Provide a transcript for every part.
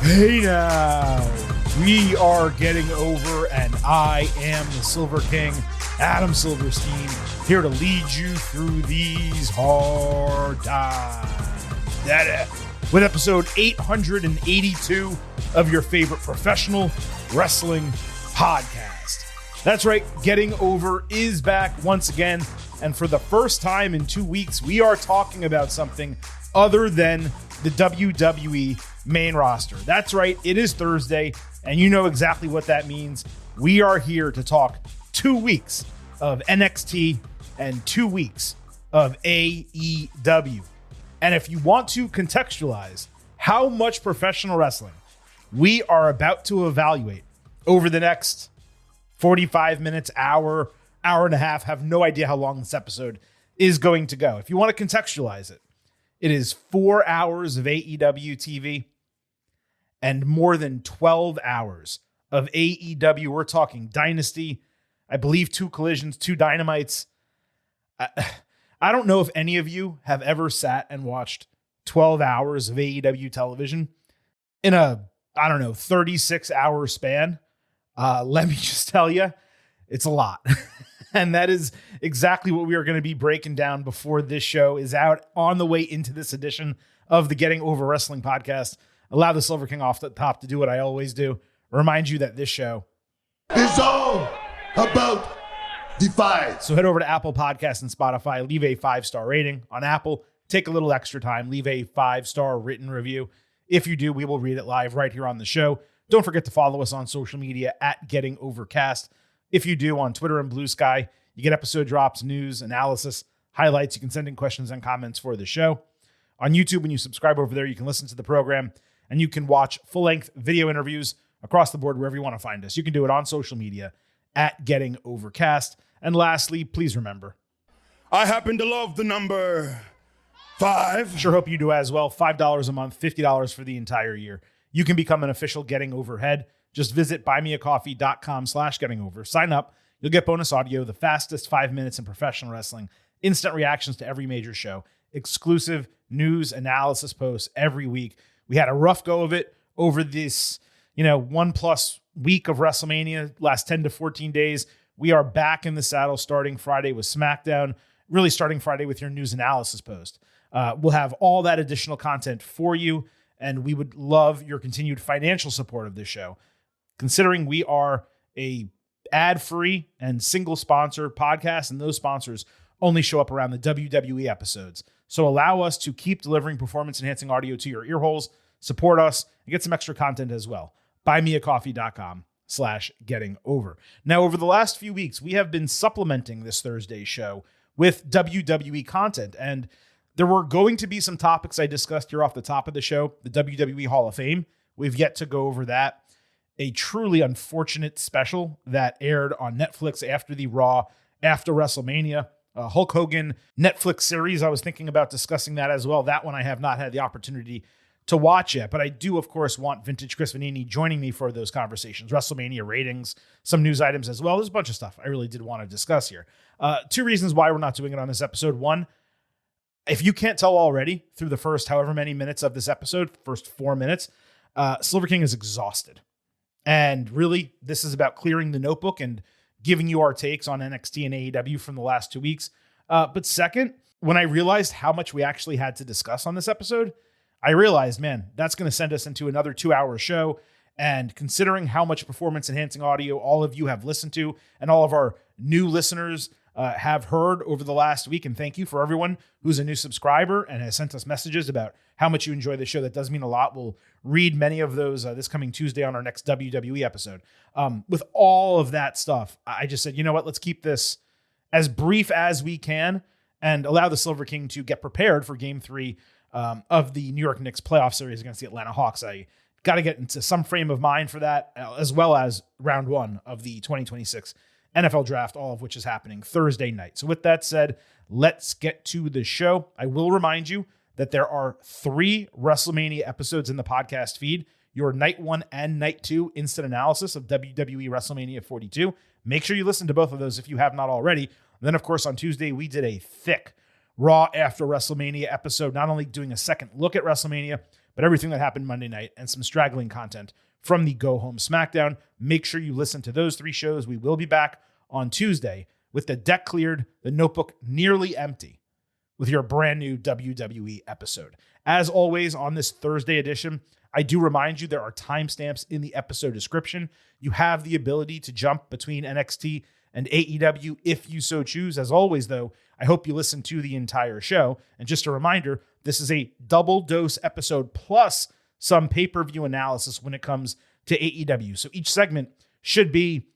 Hey now, we are getting over, and I am the Silver King, Adam Silverstein, here to lead you through these hard times. With episode 882 of your favorite professional wrestling podcast. That's right, Getting Over is back once again, and for the first time in 2 weeks, we are talking about something other than the WWE main roster. That's right, it is Thursday, and you know exactly what that means. We are here to talk 2 weeks of NXT and 2 weeks of AEW. And if you want to contextualize how much professional wrestling we are about to evaluate over the next 45 minutes, hour and a half, have no idea how long this episode is going to go. If you want to contextualize it, it is 4 hours of AEW TV and more than 12 hours of AEW. We're talking Dynasty, I believe 2 collisions, 2 dynamites. I don't know if any of you have ever sat and watched 12 hours of AEW television in a, 36-hour span. Let me just tell you, it's a lot. And that is exactly what we are going to be breaking down before this show is out on the way into this edition of the Getting Over Wrestling podcast. Allow the Silver King off the top to do what I always do. Remind you that this show is all about the fight. So head over to Apple Podcasts and Spotify, leave a 5-star rating on Apple. Take a little extra time, leave a 5-star written review. If you do, we will read it live right here on the show. Don't forget to follow us on social media at Getting Overcast. If you do, on Twitter and Blue Sky, you get episode drops, news, analysis, highlights. You can send in questions and comments for the show. On YouTube, when you subscribe over there, you can listen to the program and you can watch full-length video interviews across the board wherever you want to find us. You can do it on social media at Getting Overcast. And lastly, please remember, I happen to love the number 5. Sure hope you do as well. $5 a month, $50 for the entire year. You can become an official Getting Overhead. Just visit buymeacoffee.com/gettingover. Sign up. You'll get bonus audio, the fastest 5 minutes in professional wrestling, instant reactions to every major show, exclusive news analysis posts every week. We had a rough go of it over this, 1+ week of WrestleMania, last 10 to 14 days. We are back in the saddle starting Friday with SmackDown, really starting Friday with your news analysis post. We'll have all that additional content for you, and we would love your continued financial support of this show. Considering we are a ad-free and single sponsor podcast, and those sponsors only show up around the WWE episodes. So allow us to keep delivering performance-enhancing audio to your ear holes, support us, and get some extra content as well. buymeacoffee.com/gettingover. Now, over the last few weeks, we have been supplementing this Thursday show with WWE content, and there were going to be some topics I discussed here off the top of the show. The WWE Hall of Fame, we've yet to go over that. A truly unfortunate special that aired on Netflix after the Raw, after WrestleMania. Hulk Hogan Netflix series, I was thinking about discussing that as well. That one I have not had the opportunity to watch yet, but I do, of course, want Vintage Chris Vanini joining me for those conversations. WrestleMania ratings, some news items as well. There's a bunch of stuff I really did want to discuss here. 2 reasons why we're not doing it on this episode. One, if you can't tell already through the first however many minutes of this episode, first 4 minutes, Silver King is exhausted. And really, this is about clearing the notebook and giving you our takes on NXT and AEW from the last 2 weeks. But second, when I realized how much we actually had to discuss on this episode, I realized, man, that's going to send us into another 2-hour show. And considering how much performance-enhancing audio all of you have listened to and all of our new listeners have heard over the last week, and thank you for everyone who's a new subscriber and has sent us messages about how much you enjoy the show. That does mean a lot. We'll read many of those this coming Tuesday on our next WWE episode. With all of that stuff, I just said, you know what, let's keep this as brief as we can and allow the Silver King to get prepared for Game 3 of the New York Knicks playoff series against the Atlanta Hawks. I got to get into some frame of mind for that, as well as round 1 of the 2026 NFL draft, all of which is happening Thursday night. So with that said, let's get to the show. I will remind you that there are 3 WrestleMania episodes in the podcast feed. Your Night 1 and Night 2 instant analysis of WWE WrestleMania 42. Make sure you listen to both of those if you have not already. And then, of course, on Tuesday, we did a thick Raw after WrestleMania episode, not only doing a second look at WrestleMania, but everything that happened Monday night and some straggling content from the Go Home SmackDown. Make sure you listen to those 3 shows. We will be back on Tuesday with the deck cleared, the notebook nearly empty, with your brand new WWE episode. As always, on this Thursday edition, I do remind you there are timestamps in the episode description. You have the ability to jump between NXT and AEW if you so choose. As always, though, I hope you listen to the entire show. And just a reminder, this is a double dose episode plus some pay-per-view analysis when it comes to AEW. So each segment should be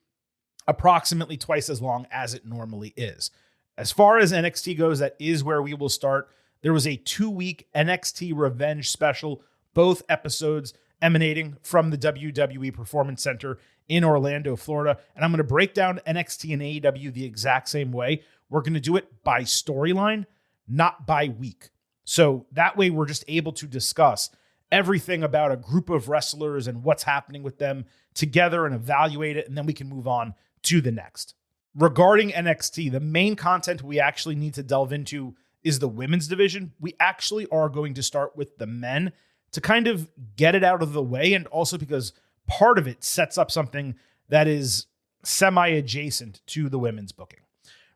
approximately twice as long as it normally is. As far as NXT goes, that is where we will start. There was a 2-week NXT Revenge special, both episodes emanating from the WWE Performance Center in Orlando, Florida. And I'm going to break down NXT and AEW the exact same way. We're going to do it by storyline, not by week. So that way we're just able to discuss everything about a group of wrestlers and what's happening with them together and evaluate it. And then we can move on to the next. Regarding NXT, the main content we actually need to delve into is the women's division. We actually are going to start with the men to kind of get it out of the way, and also because part of it sets up something that is semi-adjacent to the women's booking.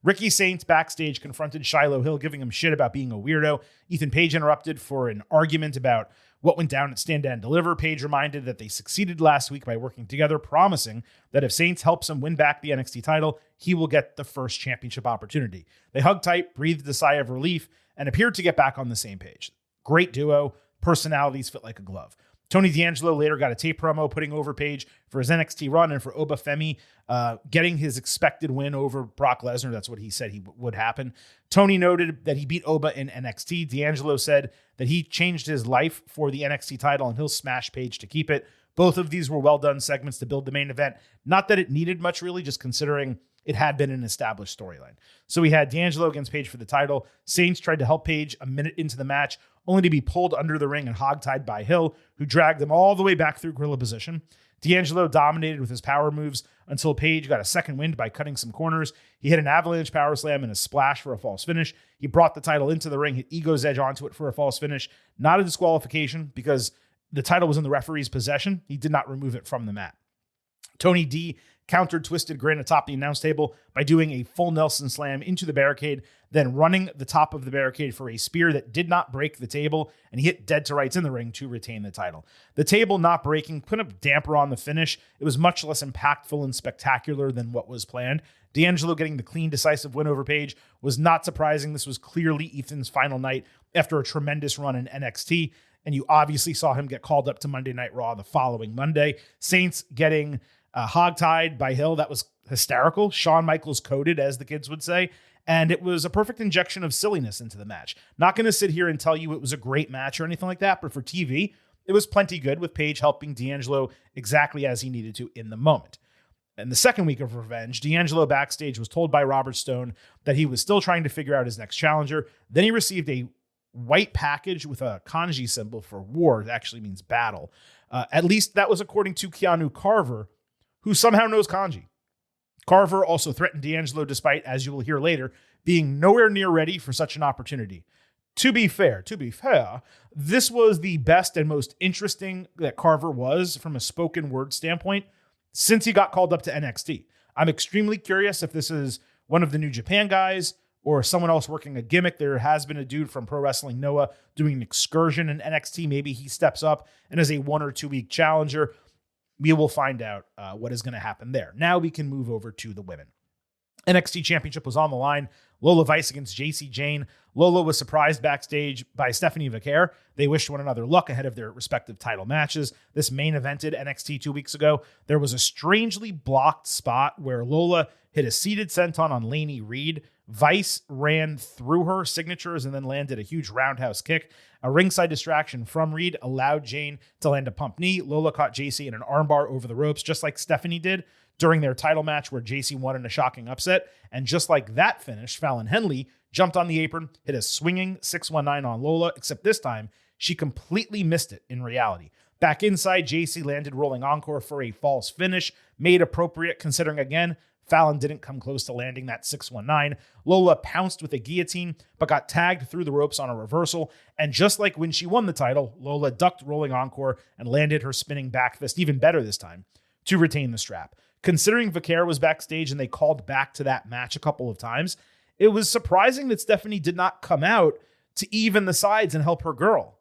Ricky Saints backstage confronted Shiloh Hill, giving him shit about being a weirdo. Ethan Page interrupted for an argument about what went down at Stand and Deliver. Page reminded that they succeeded last week by working together, promising that if Saints helps him win back the NXT title, he will get the first championship opportunity. They hugged tight, breathed a sigh of relief, and appeared to get back on the same page. Great duo. Personalities fit like a glove. Tony D'Angelo later got a tape promo putting over Page for his NXT run and for Oba Femi getting his expected win over Brock Lesnar. That's what he said would happen. Tony noted that he beat Oba in NXT. D'Angelo said that he changed his life for the NXT title and he'll smash Page to keep it. Both of these were well-done segments to build the main event. Not that it needed much, really, just considering it had been an established storyline. So we had D'Angelo against Page for the title. Saints tried to help Page a minute into the match, only to be pulled under the ring and hogtied by Hill, who dragged them all the way back through gorilla position. D'Angelo dominated with his power moves until Page got a second wind by cutting some corners. He hit an avalanche power slam and a splash for a false finish. He brought the title into the ring, hit Ego's Edge onto it for a false finish. Not a disqualification because the title was in the referee's possession. He did not remove it from the mat. Tony D countered Twisted Grin atop the announce table by doing a full Nelson slam into the barricade, then running the top of the barricade for a spear that did not break the table, and he hit dead to rights in the ring to retain the title. The table not breaking put a damper on the finish. It was much less impactful and spectacular than what was planned. D'Angelo getting the clean, decisive win over Page was not surprising. This was clearly Ethan's final night after a tremendous run in NXT, and you obviously saw him get called up to Monday Night Raw the following Monday. Saints getting hogtied by Hill. That was hysterical. Shawn Michaels coded, as the kids would say. And it was a perfect injection of silliness into the match. Not going to sit here and tell you it was a great match or anything like that, but for TV, it was plenty good, with Page helping D'Angelo exactly as he needed to in the moment. In the second week of Revenge, D'Angelo backstage was told by Robert Stone that he was still trying to figure out his next challenger. Then he received a white package with a kanji symbol for war. It actually means battle. At least that was according to Keanu Carver, who somehow knows kanji. Carver also threatened D'Angelo despite, as you will hear later, being nowhere near ready for such an opportunity. To be fair, this was the best and most interesting that Carver was from a spoken word standpoint since he got called up to NXT. I'm extremely curious if this is one of the New Japan guys or someone else working a gimmick. There has been a dude from Pro Wrestling Noah doing an excursion in NXT. Maybe he steps up and is a 1 or 2 week challenger. We will find out what is going to happen there. Now we can move over to the women. NXT Championship was on the line. Lola Vice against JC Jane. Lola was surprised backstage by Stephanie Vaquer. They wished one another luck ahead of their respective title matches. This main evented NXT 2 weeks ago. There was a strangely blocked spot where Lola hit a seated senton on Lainey Reed. Vice ran through her signatures and then landed a huge roundhouse kick. A ringside distraction from Reed allowed Jane to land a pump knee. Lola caught JC in an armbar over the ropes, just like Stephanie did during their title match where JC won in a shocking upset. And just like that finish, Fallon Henley jumped on the apron, hit a swinging 619 on Lola, except this time she completely missed it in reality. Back inside, JC landed rolling encore for a false finish, made appropriate considering, again, Fallon didn't come close to landing that 619. Lola pounced with a guillotine, but got tagged through the ropes on a reversal. And just like when she won the title, Lola ducked rolling encore and landed her spinning back fist even better this time to retain the strap. Considering Vaquer was backstage and they called back to that match a couple of times, it was surprising that Stephanie did not come out to even the sides and help her girl.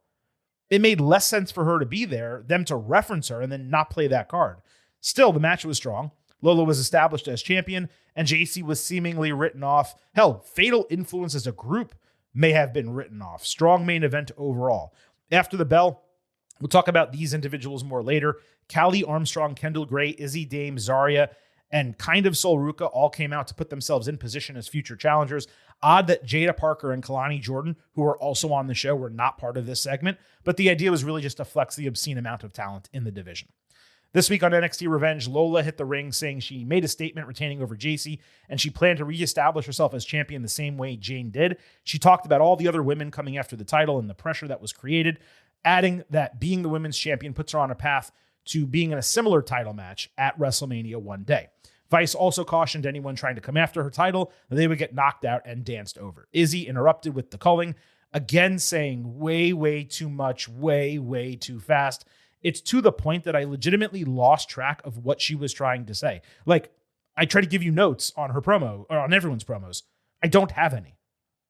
It made less sense for her to be there, them to reference her, and then not play that card. Still, the match was strong. Lola was established as champion, and JC was seemingly written off. Hell, Fatal Influence as a group may have been written off. Strong main event overall. After the bell, we'll talk about these individuals more later. Callie Armstrong, Kendall Gray, Izzy Dame, Zaria, and kind of Sol Ruca all came out to put themselves in position as future challengers. Odd that Jada Parker and Kalani Jordan, who are also on the show, were not part of this segment, but the idea was really just to flex the obscene amount of talent in the division. This week on NXT Revenge, Lola hit the ring saying she made a statement retaining over JC, and she planned to reestablish herself as champion the same way Jane did. She talked about all the other women coming after the title and the pressure that was created, adding that being the women's champion puts her on a path to being in a similar title match at WrestleMania one day. Vice also cautioned anyone trying to come after her title that they would get knocked out and danced over. Izzy interrupted with the culling, again saying way too much, way too fast. It's to the point that I legitimately lost track of what she was trying to say. Like, I try to give you notes on her promo, or on everyone's promos. I don't have any.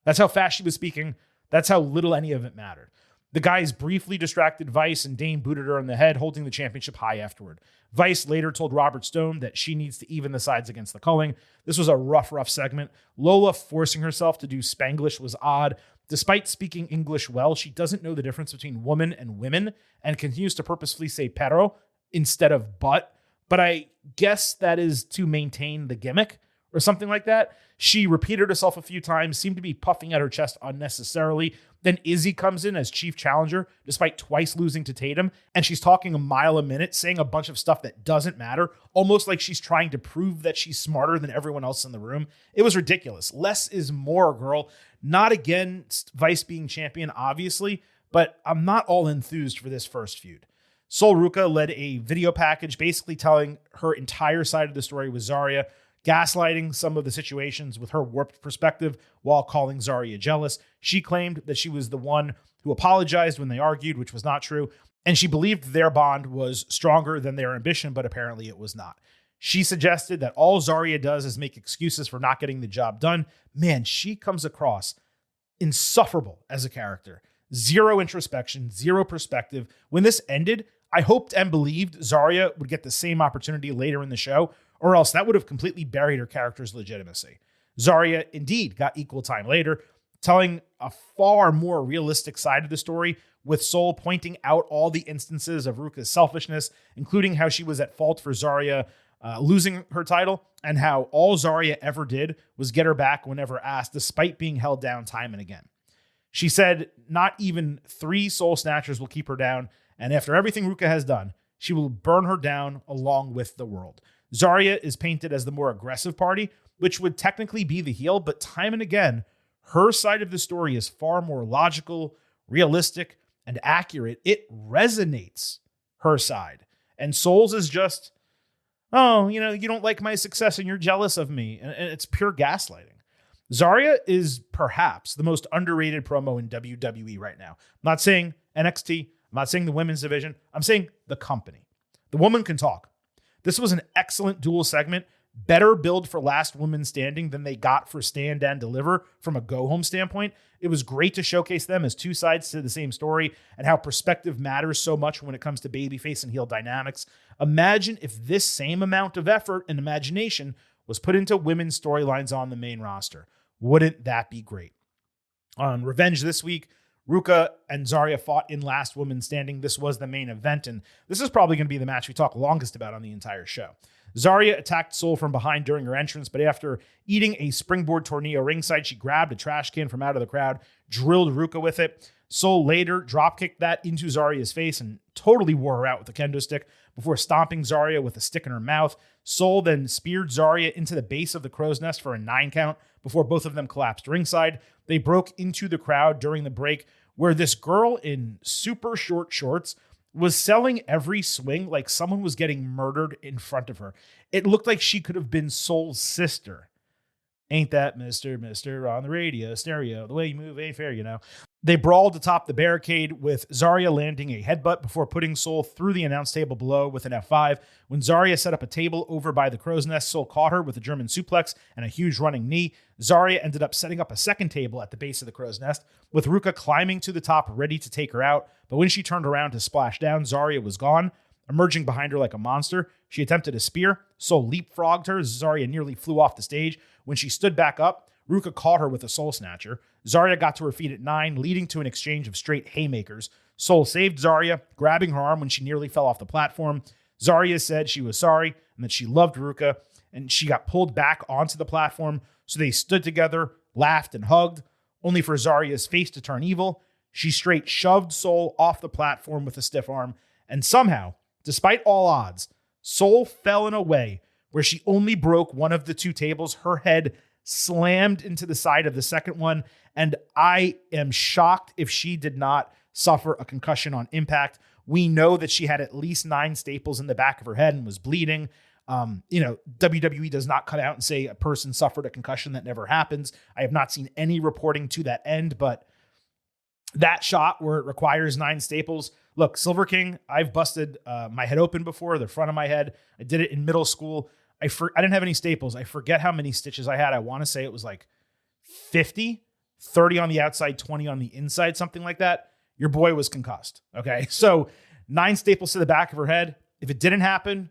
That's how fast she was speaking. That's how little any of it mattered. The guys briefly distracted Vice, and Dane booted her on the head, holding the championship high afterward. Vice later told Robert Stone that she needs to even the sides against the culling. This was a rough segment. Lola forcing herself to do Spanglish was odd. Despite speaking English well, she doesn't know the difference between woman and women and continues to purposefully say pero instead of but I guess that is to maintain the gimmick or something like that. She repeated herself a few times, seemed to be puffing at her chest unnecessarily. Then Izzy comes in as chief challenger, despite twice losing to Tatum, and she's talking a mile a minute, saying a bunch of stuff that doesn't matter, almost like she's trying to prove that she's smarter than everyone else in the room. It was ridiculous. Less is more, girl. Not against Vice being champion, obviously, but I'm not all enthused for this first feud. Sol Ruca led a video package basically telling her entire side of the story with Zaria, gaslighting some of the situations with her warped perspective while calling Zaria jealous. She claimed that she was the one who apologized when they argued, which was not true, and she believed their bond was stronger than their ambition, but apparently it was not. She suggested that all Zaria does is make excuses for not getting the job done. Man, she comes across insufferable as a character. Zero introspection, zero perspective. When this ended, I hoped and believed Zaria would get the same opportunity later in the show, or else that would have completely buried her character's legitimacy. Zaria indeed got equal time later, telling a far more realistic side of the story, with Sol pointing out all the instances of Ruka's selfishness, including how she was at fault for Zaria losing her title, and how all Zaria ever did was get her back whenever asked, despite being held down time and again. She said not even 3 Soul Snatchers will keep her down, and after everything Ruka has done, she will burn her down along with the world. Zaria is painted as the more aggressive party, which would technically be the heel, but time and again, her side of the story is far more logical, realistic, and accurate. It resonates, her side. And Soul's is just, oh, you don't like my success and you're jealous of me. And it's pure gaslighting. Zaria is perhaps the most underrated promo in WWE right now. I'm not saying NXT. I'm not saying the women's division. I'm saying the company. The woman can talk. This was an excellent dual segment. Better build for last woman standing than they got for Stand and Deliver from a go-home standpoint. It was great to showcase them as two sides to the same story and how perspective matters so much when it comes to babyface and heel dynamics. Imagine if this same amount of effort and imagination was put into women's storylines on the main roster. Wouldn't that be great? On Revenge this week, Ruka and Zaria fought in Last Woman Standing. This was the main event, and this is probably going to be the match we talk longest about on the entire show. Zaria attacked Sol from behind during her entrance, but after eating a springboard tornado ringside, she grabbed a trash can from out of the crowd, drilled Ruka with it. Sol later dropkicked that into Zaria's face and totally wore her out with a kendo stick before stomping Zaria with a stick in her mouth. Sol then speared Zaria into the base of the crow's nest for a 9 count before both of them collapsed ringside. They broke into the crowd during the break, where this girl in super short shorts was selling every swing like someone was getting murdered in front of her. It looked like she could have been Soul's sister. Ain't that Mr. on the radio, stereo, the way you move ain't fair, you know. They brawled atop the barricade with Zaria landing a headbutt before putting Soul through the announce table below with an F5. When Zaria set up a table over by the crow's nest, Soul caught her with a German suplex and a huge running knee. Zaria ended up setting up a second table at the base of the crow's nest, with Ruka climbing to the top ready to take her out. But when she turned around to splash down, Zaria was gone. Emerging behind her like a monster, she attempted a spear. Soul leapfrogged her. Zaria nearly flew off the stage. When she stood back up, Ruka caught her with a Soul Snatcher. Zaria got to her feet at 9, leading to an exchange of straight haymakers. Soul saved Zaria, grabbing her arm when she nearly fell off the platform. Zaria said she was sorry and that she loved Ruka, and she got pulled back onto the platform, so they stood together, laughed, and hugged, only for Zaria's face to turn evil. She straight shoved Soul off the platform with a stiff arm, and somehow, despite all odds, Soul fell in a way where she only broke one of the two tables. Her head slammed into the side of the second one, and I am shocked if she did not suffer a concussion on impact. We know that she had at least 9 staples in the back of her head and was bleeding. WWE does not come out and say a person suffered a concussion. That never happens. I have not seen any reporting to that end, but that shot where it requires 9 staples. Look, Silver King, I've busted my head open before, the front of my head. I did it in middle school. I didn't have any staples. I forget how many stitches I had. I want to say it was like 50, 30 on the outside, 20 on the inside, something like that. Your boy was concussed. Okay. So 9 staples to the back of her head. If it didn't happen,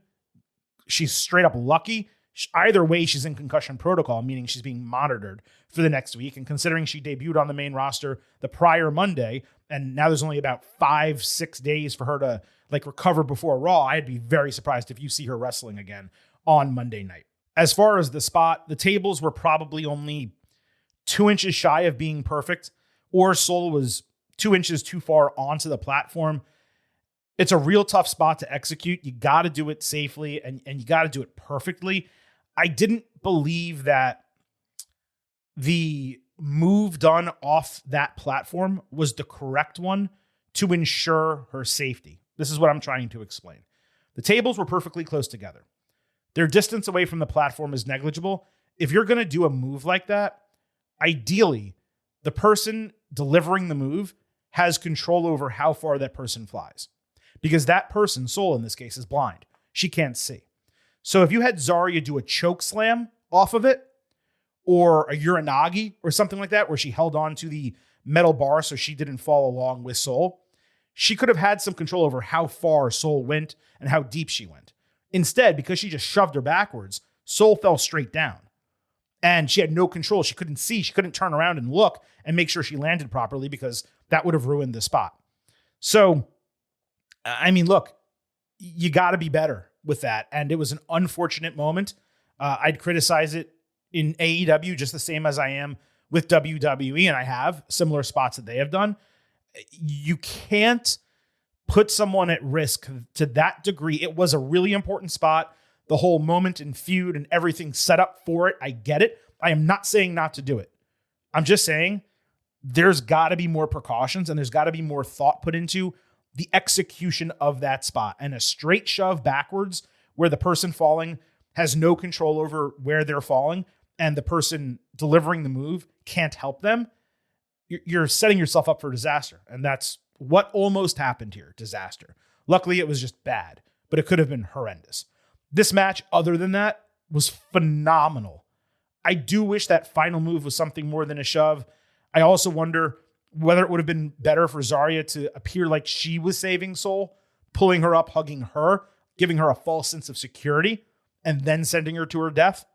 she's straight up lucky. Either way, she's in concussion protocol, meaning she's being monitored for the next week. And considering she debuted on the main roster the prior Monday, and now there's only about 5-6 days for her to recover before Raw, I'd be very surprised if you see her wrestling again on Monday night. As far as the spot, the tables were probably only 2 inches shy of being perfect, or Soul was 2 inches too far onto the platform. It's a real tough spot to execute. You got to do it safely and you got to do it perfectly. I didn't believe that the move done off that platform was the correct one to ensure her safety. This is what I'm trying to explain. The tables were perfectly close together. Their distance away from the platform is negligible. If you're going to do a move like that, ideally, the person delivering the move has control over how far that person flies. Because that person, Soul in this case, is blind. She can't see. So if you had Zaria do a choke slam off of it, or a Uranagi or something like that, where she held on to the metal bar so she didn't fall along with Soul, she could have had some control over how far Soul went and how deep she went. Instead, because she just shoved her backwards, Soul fell straight down. And she had no control. She couldn't see. She couldn't turn around and look and make sure she landed properly, because that would have ruined the spot. So, I mean, look, you got to be better with that. And it was an unfortunate moment. I'd criticize it in AEW just the same as I am with WWE, and I have similar spots that they have done. You can't put someone at risk to that degree. It was a really important spot. The whole moment and feud and everything set up for it. I get it. I am not saying not to do it. I'm just saying there's got to be more precautions and there's got to be more thought put into the execution of that spot. And a straight shove backwards where the person falling has no control over where they're falling and the person delivering the move can't help them, you're setting yourself up for disaster. And that's what almost happened here. Disaster. Luckily, it was just bad, but it could have been horrendous. This match, other than that, was phenomenal. I do wish that final move was something more than a shove. I also wonder whether it would have been better for Zaria to appear like she was saving Soul, pulling her up, hugging her, giving her a false sense of security, and then sending her to her death.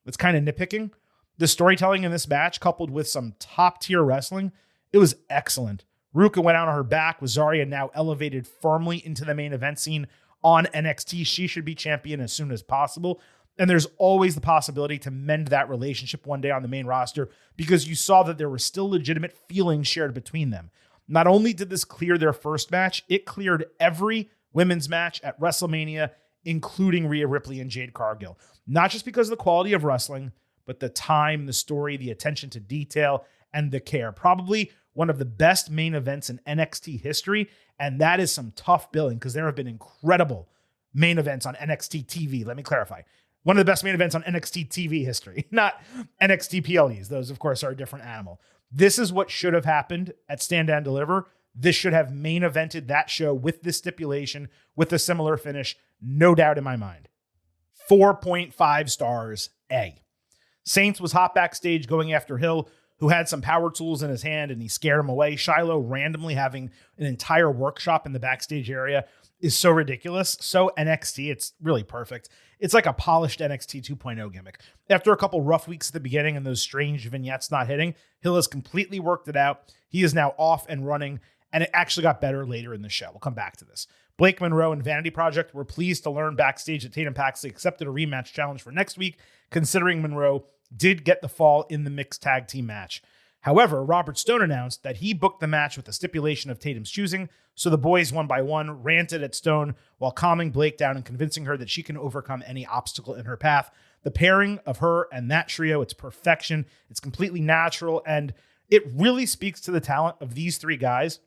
It's kind of nitpicking. The storytelling in this match, coupled with some top-tier wrestling, it was excellent. Ruka went out on her back with Zaria now elevated firmly into the main event scene on NXT. She should be champion as soon as possible. And there's always the possibility to mend that relationship one day on the main roster, because you saw that there were still legitimate feelings shared between them. Not only did this clear their first match, it cleared every women's match at WrestleMania, including Rhea Ripley and Jade Cargill. Not just because of the quality of wrestling, but the time, the story, the attention to detail, and the care. Probably one of the best main events in NXT history. And that is some tough billing because there have been incredible main events on NXT TV. Let me clarify. One of the best main events on NXT TV history, not NXT PLEs. Those, of course, are a different animal. This is what should have happened at Stand and Deliver. This should have main evented that show with this stipulation, with a similar finish. No doubt in my mind. 4.5 stars, A. Saints was hot backstage going after Hill, who had some power tools in his hand, and he scared him away. Shiloh randomly having an entire workshop in the backstage area is so ridiculous. So NXT, it's really perfect. It's like a polished NXT 2.0 gimmick. After a couple rough weeks at the beginning and those strange vignettes not hitting, Hill has completely worked it out. He is now off and running, and it actually got better later in the show. We'll come back to this. Blake Monroe and Vanity Project were pleased to learn backstage that Tatum Paxley accepted a rematch challenge for next week, considering Monroe did get the fall in the mixed tag team match. However, Robert Stone announced that he booked the match with a stipulation of Tatum's choosing, so the boys one by one ranted at Stone while calming Blake down and convincing her that she can overcome any obstacle in her path. The pairing of her and that trio, it's perfection. It's completely natural, and it really speaks to the talent of these three guys.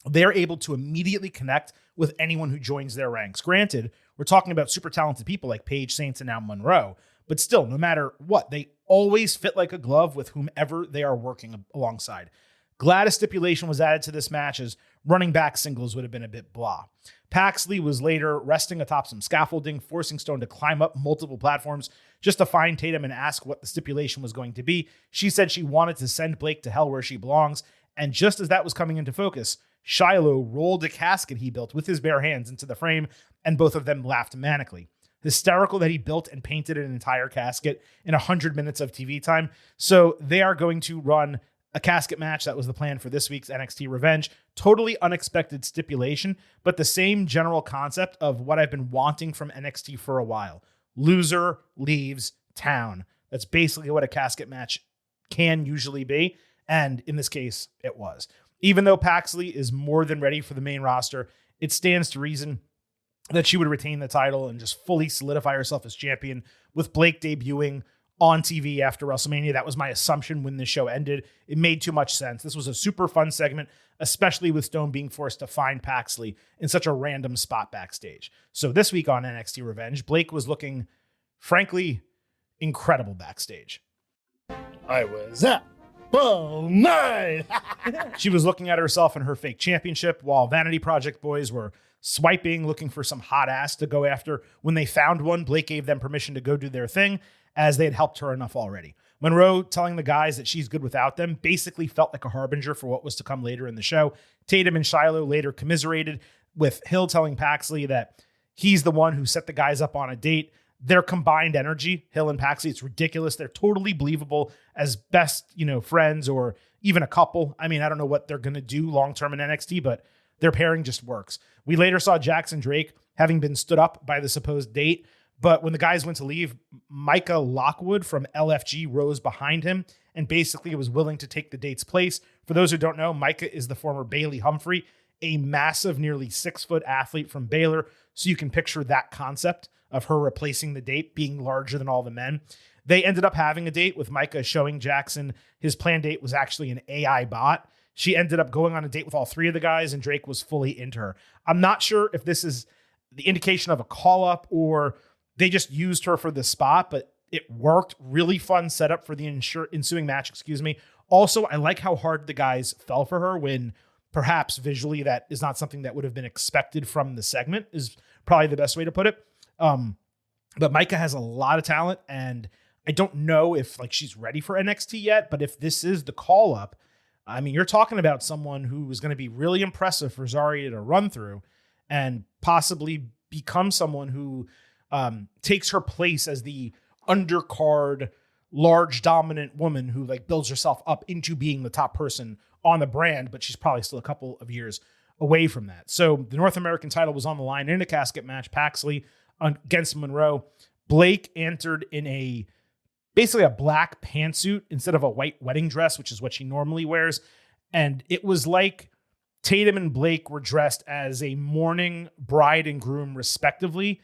They're able to immediately connect with anyone who joins their ranks. Granted, we're talking about super talented people like Paige, Saints, and now Monroe, but still, no matter what, they always fit like a glove with whomever they are working alongside. Glad a stipulation was added to this match, as running back singles would have been a bit blah. Paxley was later resting atop some scaffolding, forcing Stone to climb up multiple platforms just to find Tatum and ask what the stipulation was going to be. She said she wanted to send Blake to hell where she belongs, and just as that was coming into focus, Shiloh rolled a casket he built with his bare hands into the frame, and both of them laughed manically. Hysterical that he built and painted an entire casket in 100 minutes of TV time. So they are going to run a casket match. That was the plan for this week's NXT Revenge. Totally unexpected stipulation, but the same general concept of what I've been wanting from NXT for a while. Loser leaves town. That's basically what a casket match can usually be. And in this case, it was. Even though Paxley is more than ready for the main roster, it stands to reason that she would retain the title and just fully solidify herself as champion, with Blake debuting on TV after WrestleMania. That was my assumption when the show ended. It made too much sense. This was a super fun segment, especially with Stone being forced to find Paxley in such a random spot backstage. So this week on NXT Revenge, Blake was looking, frankly, incredible backstage. I was up all night. She was looking at herself in her fake championship while Vanity Project boys were swiping, looking for some hot ass to go after. When they found one, Blake gave them permission to go do their thing, as they had helped her enough already. Monroe telling the guys that she's good without them basically felt like a harbinger for what was to come later in the show. Tatum and Shiloh later commiserated, with Hill telling Paxley that he's the one who set the guys up on a date. Their combined energy, Hill and Paxley, it's ridiculous. They're totally believable as best, friends or even a couple. I mean, I don't know what they're going to do long-term in NXT, but their pairing just works. We later saw Jackson Drake having been stood up by the supposed date, but when the guys went to leave, Micah Lockwood from LFG rose behind him and basically was willing to take the date's place. For those who don't know, Micah is the former Bailey Humphrey, a massive, nearly 6-foot athlete from Baylor. So you can picture that concept of her replacing the date, being larger than all the men. They ended up having a date, with Micah showing Jackson his planned date was actually an AI bot. She ended up going on a date with all three of the guys, and Drake was fully into her. I'm not sure if this is the indication of a call-up or they just used her for the spot, but it worked. Really fun setup for the ensuing match, Also, I like how hard the guys fell for her, when perhaps visually that is not something that would have been expected from the segment, is probably the best way to put it. But Micah has a lot of talent, and I don't know if she's ready for NXT yet, but if this is the call-up, I mean, you're talking about someone who is going to be really impressive for Zaria to run through and possibly become someone who takes her place as the undercard, large, dominant woman who builds herself up into being the top person on the brand, but she's probably still a couple of years away from that. So the North American title was on the line in a casket match, Paxley against Monroe. Blake entered in basically a black pantsuit instead of a white wedding dress, which is what she normally wears. And it was like Tatum and Blake were dressed as a mourning bride and groom, respectively,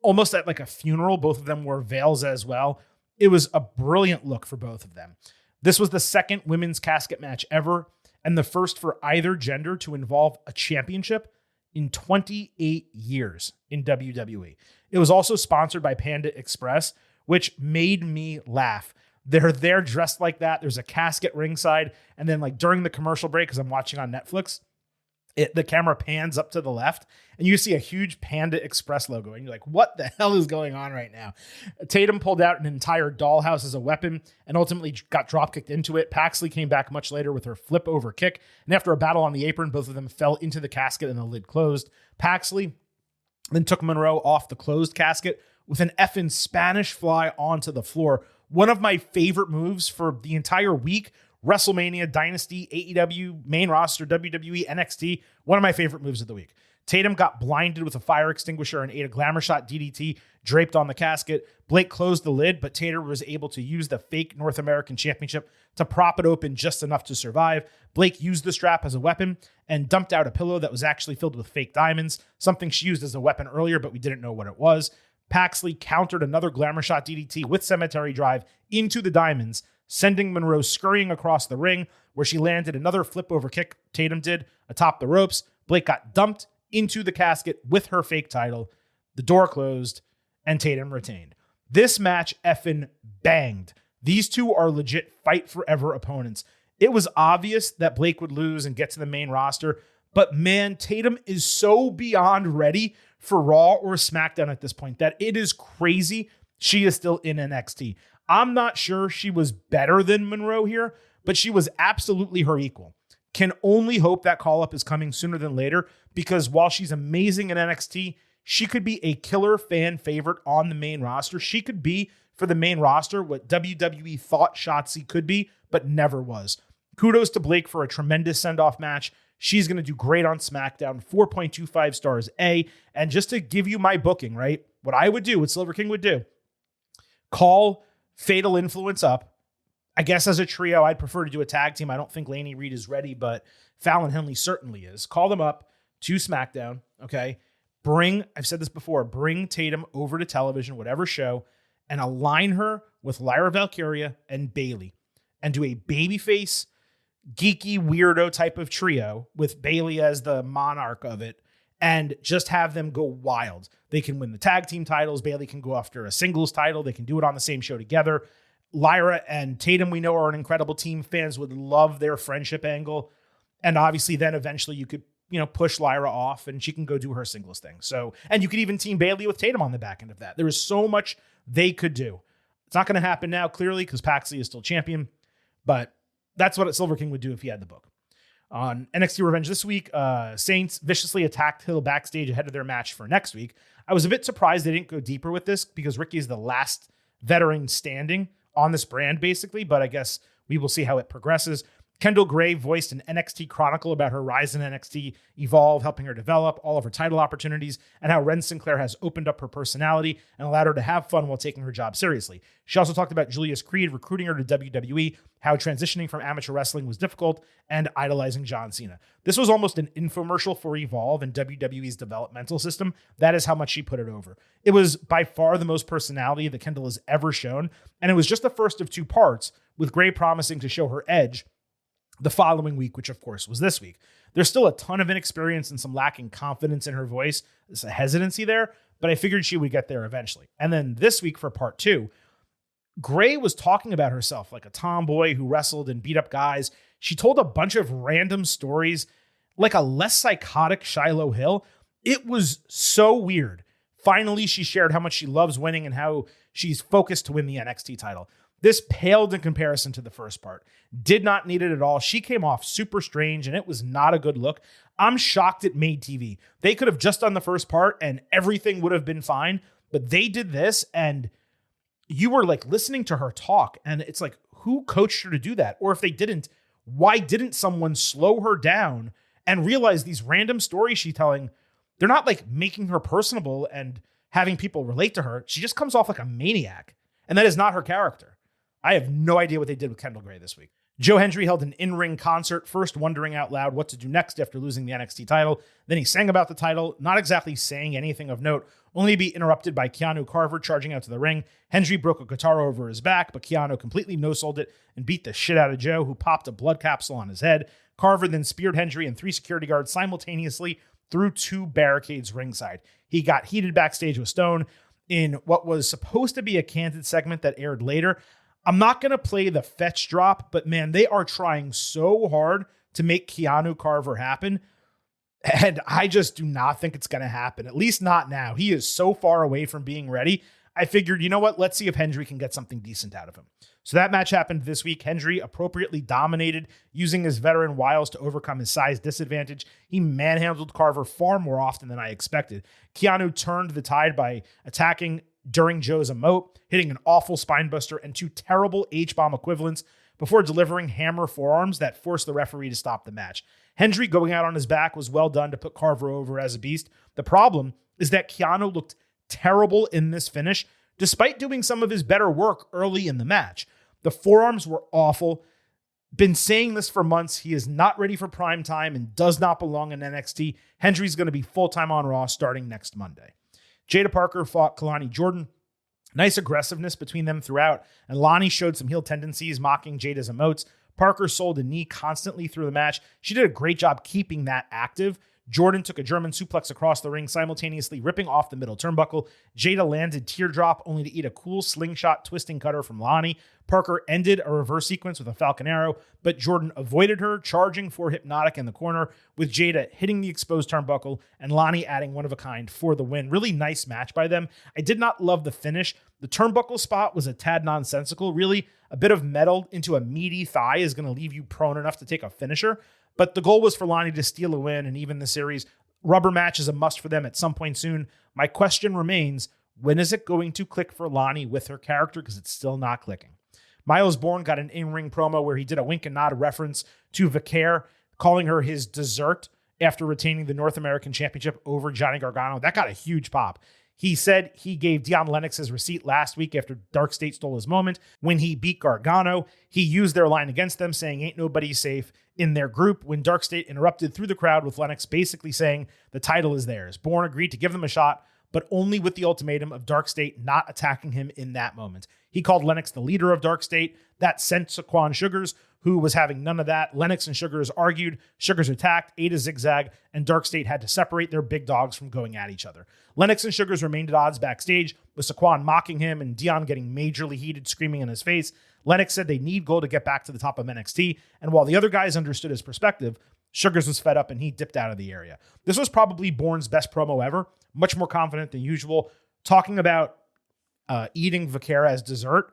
almost at a funeral. Both of them wore veils as well. It was a brilliant look for both of them. This was the second women's casket match ever, and the first for either gender to involve a championship in 28 years in WWE. It was also sponsored by Panda Express, which made me laugh. They're there dressed like that. There's a casket ringside. And then like during the commercial break, because I'm watching on Netflix, the camera pans up to the left and you see a huge Panda Express logo. And you're like, what the hell is going on right now? Tatum pulled out an entire dollhouse as a weapon and ultimately got drop kicked into it. Paxley came back much later with her flip over kick. And after a battle on the apron, both of them fell into the casket and the lid closed. Paxley then took Monroe off the closed casket with an effing Spanish fly onto the floor. One of my favorite moves for the entire week. WrestleMania, Dynasty, AEW, main roster, WWE, NXT. One of my favorite moves of the week. Tatum got blinded with a fire extinguisher and ate a glamour shot DDT draped on the casket. Blake closed the lid, but Tatum was able to use the fake North American Championship to prop it open just enough to survive. Blake used the strap as a weapon and dumped out a pillow that was actually filled with fake diamonds, something she used as a weapon earlier, but we didn't know what it was. Paxley countered another glamour shot DDT with Cemetery Drive into the diamonds, sending Monroe scurrying across the ring, where she landed another flip over kick Tatum did atop the ropes. Blake got dumped into the casket with her fake title. The door closed and Tatum retained. This match effing banged. These two are legit fight forever opponents. It was obvious that Blake would lose and get to the main roster, but man, Tatum is so beyond ready for Raw or SmackDown at this point that it is crazy she is still in NXT. I'm not sure she was better than Monroe here, but she was absolutely her equal. Can only hope that call-up is coming sooner than later, because while she's amazing in NXT, she could be a killer fan favorite on the main roster. She could be, for the main roster, what WWE thought Shotzi could be, but never was. Kudos to Blake for a tremendous send-off match. She's going to do great on SmackDown, 4.25 stars A. And just to give you my booking, right? What I would do, what Silver King would do, call Fatal Influence up. I guess as a trio, I'd prefer to do a tag team. I don't think Laney Reed is ready, but Fallon Henley certainly is. Call them up to SmackDown, okay? I've said this before, bring Tatum over to television, whatever show, and align her with Lyra Valkyria and Bayley, and do a babyface, geeky, weirdo type of trio with Bayley as the monarch of it, and just have them go wild. They can win the tag team titles. Bayley can go after a singles title. They can do it on the same show together. Lyra and Tatum, we know, are an incredible team. Fans would love their friendship angle. And obviously then eventually you could, push Lyra off and she can go do her singles thing. So, and you could even team Bayley with Tatum on the back end of that. There is so much they could do. It's not going to happen now, clearly, because Paxley is still champion, but that's what Silver King would do if he had the book. On NXT Revenge this week, Saints viciously attacked Hill backstage ahead of their match for next week. I was a bit surprised they didn't go deeper with this because Ricky is the last veteran standing on this brand, basically, but I guess we will see how it progresses. Kendall Gray voiced an NXT Chronicle about her rise in NXT Evolve, helping her develop all of her title opportunities, and how Ren Sinclair has opened up her personality and allowed her to have fun while taking her job seriously. She also talked about Julius Creed recruiting her to WWE, how transitioning from amateur wrestling was difficult, and idolizing John Cena. This was almost an infomercial for Evolve and WWE's developmental system. That is how much she put it over. It was by far the most personality that Kendall has ever shown, and it was just the first of two parts, with Gray promising to show her edge the following week, which of course was this week. There's still a ton of inexperience and some lacking confidence in her voice. There's a hesitancy there, but I figured she would get there eventually. And then this week for part 2, Gray was talking about herself like a tomboy who wrestled and beat up guys. She told a bunch of random stories, like a less psychotic Shiloh Hill. It was so weird. Finally, she shared how much she loves winning and how she's focused to win the NXT title. This paled in comparison to the first part. Did not need it at all. She came off super strange, and it was not a good look. I'm shocked it made TV. They could have just done the first part, and everything would have been fine. But they did this, and you were like listening to her talk, and it's like, who coached her to do that? Or if they didn't, why didn't someone slow her down and realize these random stories she's telling, they're not like making her personable and having people relate to her. She just comes off like a maniac, and that is not her character. I have no idea what they did with Kendall Gray this week. Joe Hendry held an in-ring concert, first wondering out loud what to do next after losing the NXT title. Then he sang about the title, not exactly saying anything of note, only to be interrupted by Keanu Carver charging out to the ring. Hendry broke a guitar over his back, but Keanu completely no-sold it and beat the shit out of Joe, who popped a blood capsule on his head. Carver then speared Hendry and 3 security guards simultaneously through 2 barricades ringside. He got heated backstage with Stone in what was supposed to be a candid segment that aired later. I'm not going to play the fetch drop, but man, they are trying so hard to make Keanu Carver happen. And I just do not think it's going to happen, at least not now. He is so far away from being ready. I figured, you know what? Let's see if Hendry can get something decent out of him. So that match happened this week. Hendry appropriately dominated, using his veteran wiles to overcome his size disadvantage. He manhandled Carver far more often than I expected. Keanu turned the tide by attacking during Joe's emote, hitting an awful spinebuster and 2 terrible H-bomb equivalents before delivering hammer forearms that forced the referee to stop the match. Hendry going out on his back was well done to put Carver over as a beast. The problem is that Keanu looked terrible in this finish, despite doing some of his better work early in the match. The forearms were awful. Been saying this for months. He is not ready for prime time and does not belong in NXT. Hendry's going to be full-time on Raw starting next Monday. Jada Parker fought Kalani Jordan. Nice aggressiveness between them throughout, and Lonnie showed some heel tendencies, mocking Jada's emotes. Parker sold a knee constantly through the match. She did a great job keeping that active. Jordan took a German suplex across the ring, simultaneously ripping off the middle turnbuckle. Jada landed teardrop, only to eat a cool slingshot twisting cutter from Lonnie. Parker ended a reverse sequence with a Falcon Arrow, but Jordan avoided her, charging for Hypnotic in the corner, with Jada hitting the exposed turnbuckle and Lonnie adding one of a kind for the win. Really nice match by them. I did not love the finish. The turnbuckle spot was a tad nonsensical. Really, a bit of metal into a meaty thigh is going to leave you prone enough to take a finisher. But the goal was for Lonnie to steal a win, and even the series rubber match is a must for them at some point soon. My question remains, when is it going to click for Lonnie with her character? Because it's still not clicking. Miles Bourne got an in-ring promo where he did a wink and nod reference to Vicaire, calling her his dessert after retaining the North American Championship over Johnny Gargano. That got a huge pop. He said he gave Deion Lennox his receipt last week after Dark State stole his moment when he beat Gargano. He used their line against them, saying ain't nobody safe in their group, when Dark State interrupted through the crowd with Lennox basically saying the title is theirs. Bourne agreed to give them a shot, but only with the ultimatum of Dark State not attacking him in that moment. He called Lennox the leader of Dark State. That sent Saquon Sugars, who was having none of that. Lennox and Sugars argued. Sugars attacked, ate a zigzag, and Dark State had to separate their big dogs from going at each other. Lennox and Sugars remained at odds backstage, with Saquon mocking him and Deion getting majorly heated, screaming in his face. Lennox said they need gold to get back to the top of NXT, and while the other guys understood his perspective, Sugars was fed up and he dipped out of the area. This was probably Bourne's best promo ever, much more confident than usual, talking about eating Vicaire as dessert.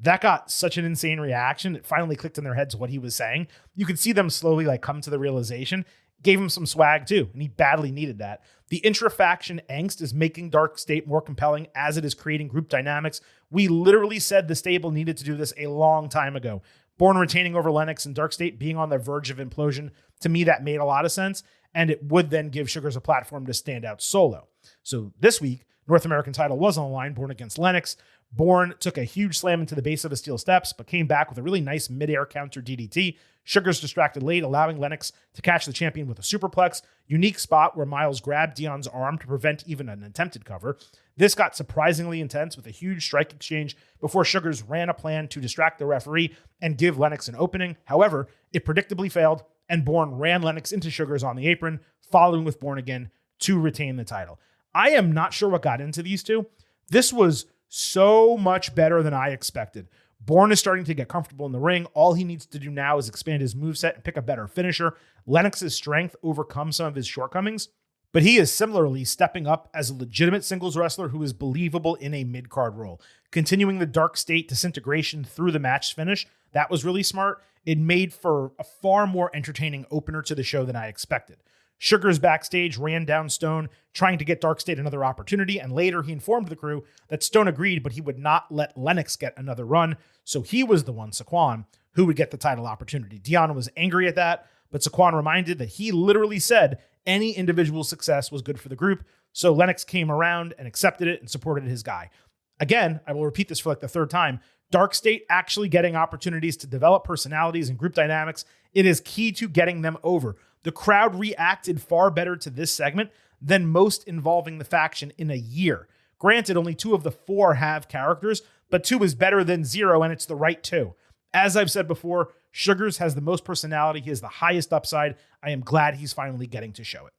That got such an insane reaction. It finally clicked in their heads what he was saying. You could see them slowly come to the realization. Gave him some swag too, and he badly needed that. The intra-faction angst is making Dark State more compelling as it is creating group dynamics. We literally said the stable needed to do this a long time ago. Bourne retaining over Lennox and Dark State being on the verge of implosion, to me that made a lot of sense, and it would then give Sugars a platform to stand out solo. So this week, North American title was on the line, Bourne against Lennox. Bourne took a huge slam into the base of the steel steps, but came back with a really nice mid-air counter DDT. Sugars distracted late, allowing Lennox to catch the champion with a superplex. Unique spot where Miles grabbed Deion's arm to prevent even an attempted cover. This got surprisingly intense with a huge strike exchange before Sugars ran a plan to distract the referee and give Lennox an opening. However, it predictably failed, and Bourne ran Lennox into Sugars on the apron, following with Bourne again to retain the title. I am not sure what got into these two. This was so much better than I expected. Bourne is starting to get comfortable in the ring. All he needs to do now is expand his moveset and pick a better finisher. Lennox's strength overcomes some of his shortcomings, but he is similarly stepping up as a legitimate singles wrestler who is believable in a mid-card role. Continuing the Dark State disintegration through the match finish, that was really smart. It made for a far more entertaining opener to the show than I expected. Sugars backstage ran down Stone, trying to get Dark State another opportunity, and later he informed the crew that Stone agreed, but he would not let Lennox get another run, so he was the one, Saquon, who would get the title opportunity. Deion was angry at that, but Saquon reminded that he literally said any individual success was good for the group, so Lennox came around and accepted it and supported his guy. Again, I will repeat this for the third time, Dark State actually getting opportunities to develop personalities and group dynamics, it is key to getting them over. The crowd reacted far better to this segment than most involving the faction in a year. Granted, only 2 of the 4 have characters, but 2 is better than 0, and it's the right 2. As I've said before, Sugars has the most personality. He has the highest upside. I am glad he's finally getting to show it.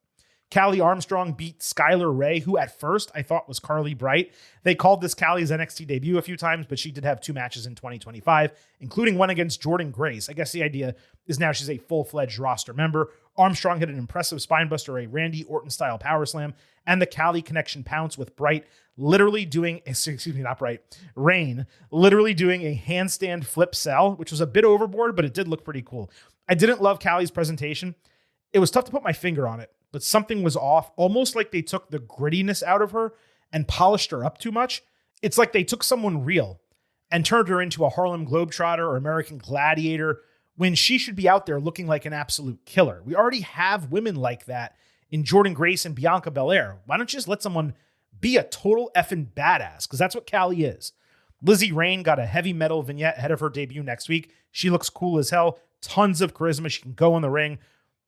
Callie Armstrong beat Skylar Ray, who at first I thought was Carly Bright. They called this Callie's NXT debut a few times, but she did have 2 matches in 2025, including one against Jordan Grace. I guess the idea is now she's a full-fledged roster member. Armstrong hit an impressive spinebuster, a Randy Orton-style power slam, and the Callie connection pounce with Bright literally doing, Rain literally doing a handstand flip cell, which was a bit overboard, but it did look pretty cool. I didn't love Callie's presentation. It was tough to put my finger on it, but something was off, almost like they took the grittiness out of her and polished her up too much. It's like they took someone real and turned her into a Harlem Globetrotter or American Gladiator when she should be out there looking like an absolute killer. We already have women like that in Jordan Grace and Bianca Belair. Why don't you just let someone be a total effing badass? Because that's what Callie is. Lizzie Rain got a heavy metal vignette ahead of her debut next week. She looks cool as hell. Tons of charisma. She can go in the ring.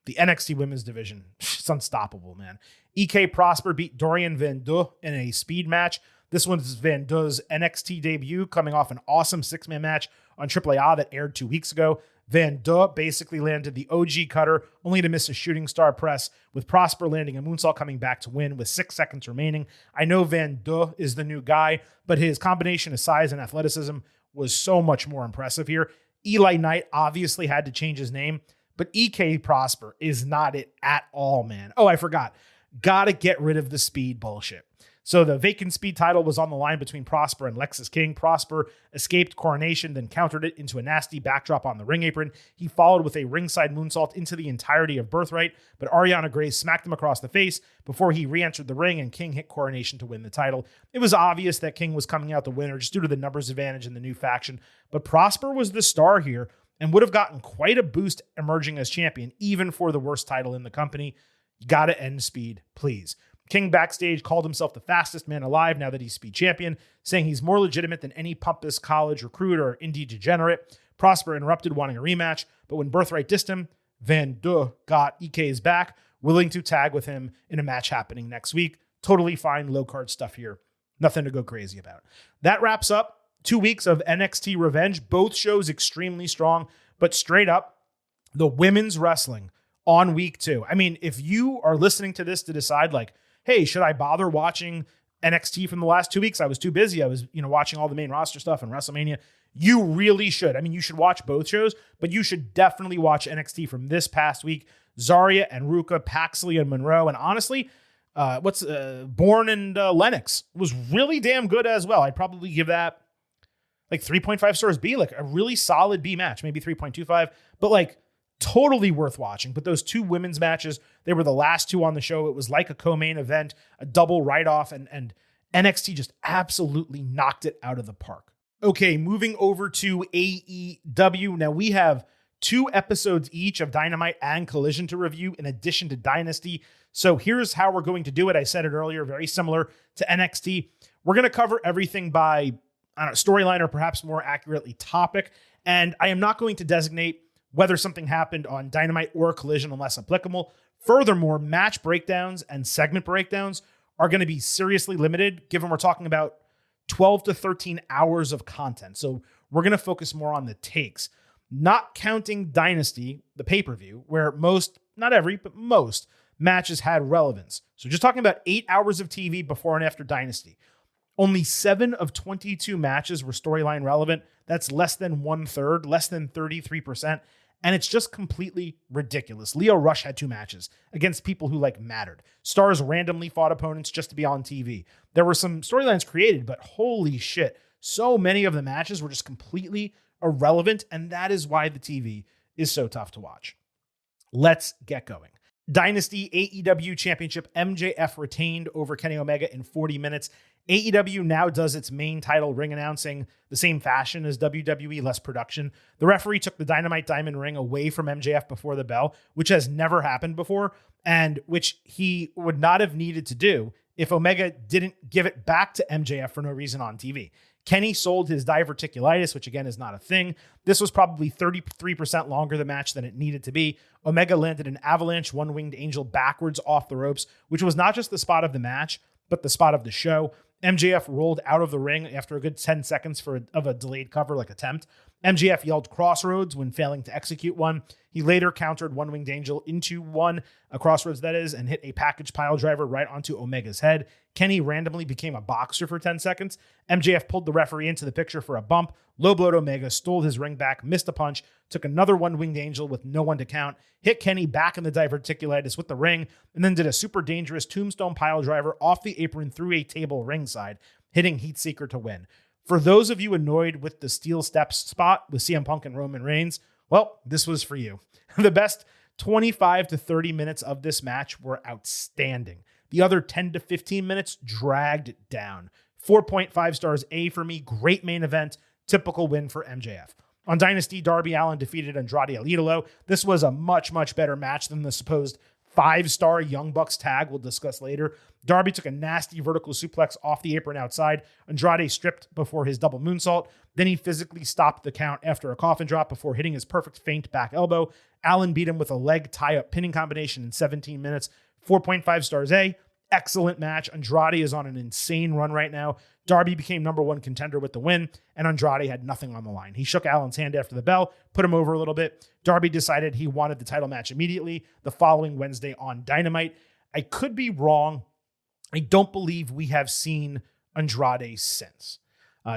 The NXT women's division, it's unstoppable, man. EK Prosper beat Dorian Van Deu in a speed match. This one's Van Deu's NXT debut, coming off an awesome 6-man match on AAA that aired 2 weeks ago. Van Deu basically landed the OG cutter, only to miss a shooting star press, with Prosper landing a moonsault coming back to win with 6 seconds remaining. I know Van Deu is the new guy, but his combination of size and athleticism was so much more impressive here. Eli Knight obviously had to change his name, but EK Prosper is not it at all, man. Oh, I forgot. Gotta get rid of the speed bullshit. So the vacant speed title was on the line between Prosper and Lexus King. Prosper escaped coronation, then countered it into a nasty backdrop on the ring apron. He followed with a ringside moonsault into the entirety of Birthright, but Ariana Grace smacked him across the face before he re-entered the ring, and King hit coronation to win the title. It was obvious that King was coming out the winner just due to the numbers advantage in the new faction, but Prosper was the star here and would have gotten quite a boost emerging as champion, even for the worst title in the company. You gotta end speed, please. King backstage called himself the fastest man alive now that he's speed champion, saying he's more legitimate than any pompous college recruit or indie degenerate. Prosper interrupted, wanting a rematch, but when Birthright dissed him, Van Deu got EK's back, willing to tag with him in a match happening next week. Totally fine low-card stuff here. Nothing to go crazy about. That wraps up 2 weeks of NXT Revenge. Both shows extremely strong, but straight up, the women's wrestling on week 2. I mean, if you are listening to this to decide, like, hey, should I bother watching NXT from the last 2 weeks? I was too busy. I was, watching all the main roster stuff and WrestleMania. You really should. I mean, you should watch both shows, but you should definitely watch NXT from this past week. Zaria and Ruka, Paxley and Monroe, and honestly, Bourne and Lennox was really damn good as well. I'd probably give that like 3.5 stars B, like a really solid B match, maybe 3.25, but like totally worth watching. But those 2 women's matches, they were the last 2 on the show. It was like a co-main event, a double write-off, and NXT just absolutely knocked it out of the park. Okay, moving over to AEW. Now we have 2 episodes each of Dynamite and Collision to review in addition to Dynasty. So here's how we're going to do it. I said it earlier, very similar to NXT. We're going to cover everything by storyline, or perhaps more accurately, topic. And I am not going to designate whether something happened on Dynamite or Collision unless applicable. Furthermore, match breakdowns and segment breakdowns are going to be seriously limited, given we're talking about 12 to 13 hours of content. So we're going to focus more on the takes, not counting Dynasty, the pay-per-view, where most, not every, but most matches had relevance. So just talking about 8 hours of TV before and after Dynasty. Only 7 of 22 matches were storyline relevant. That's less than 1/3, less than 33%. And it's just completely ridiculous. Leo Rush had 2 matches against people who mattered. Stars randomly fought opponents just to be on TV. There were some storylines created, but holy shit, so many of the matches were just completely irrelevant. And that is why the TV is so tough to watch. Let's get going. Dynasty AEW Championship, MJF retained over Kenny Omega in 40 minutes. AEW now does its main title ring announcing the same fashion as WWE, less production. The referee took the Dynamite Diamond ring away from MJF before the bell, which has never happened before, and which he would not have needed to do if Omega didn't give it back to MJF for no reason on TV. Kenny sold his diverticulitis, which again is not a thing. This was probably 33% longer the match than it needed to be. Omega landed an avalanche one-winged angel backwards off the ropes, which was not just the spot of the match, but the spot of the show. MJF rolled out of the ring after a good 10 seconds of a delayed cover attempt. MJF yelled crossroads when failing to execute one. He later countered One Winged Angel into a crossroads that is, and hit a package pile driver right onto Omega's head. Kenny randomly became a boxer for 10 seconds. MJF pulled the referee into the picture for a bump, low blowed Omega, stole his ring back, missed a punch, took another One Winged Angel with no one to count, hit Kenny back in the diverticulitis with the ring, and then did a super dangerous tombstone pile driver off the apron through a table ringside, hitting Heatseeker to win. For those of you annoyed with the steel steps spot with CM Punk and Roman Reigns, well, this was for you. The best 25 to 30 minutes of this match were outstanding. The other 10 to 15 minutes dragged it down. 4.5 stars A for me. Great main event. Typical win for MJF. On Dynasty, Darby Allin defeated Andrade El Idolo. This was a much, much better match than the supposed 5-star Young Bucks tag we'll discuss later. Darby took a nasty vertical suplex off the apron outside. Andrade stripped before his double moonsault. Then he physically stopped the count after a coffin drop before hitting his perfect feint back elbow. Allin beat him with a leg tie-up pinning combination in 17 minutes. 4.5 stars A. Excellent match. Andrade is on an insane run right now. Darby became number one contender with the win, and Andrade had nothing on the line. He shook Allen's hand after the bell, put him over a little bit. Darby decided he wanted the title match immediately the following Wednesday on Dynamite. I could be wrong. I don't believe we have seen Andrade since.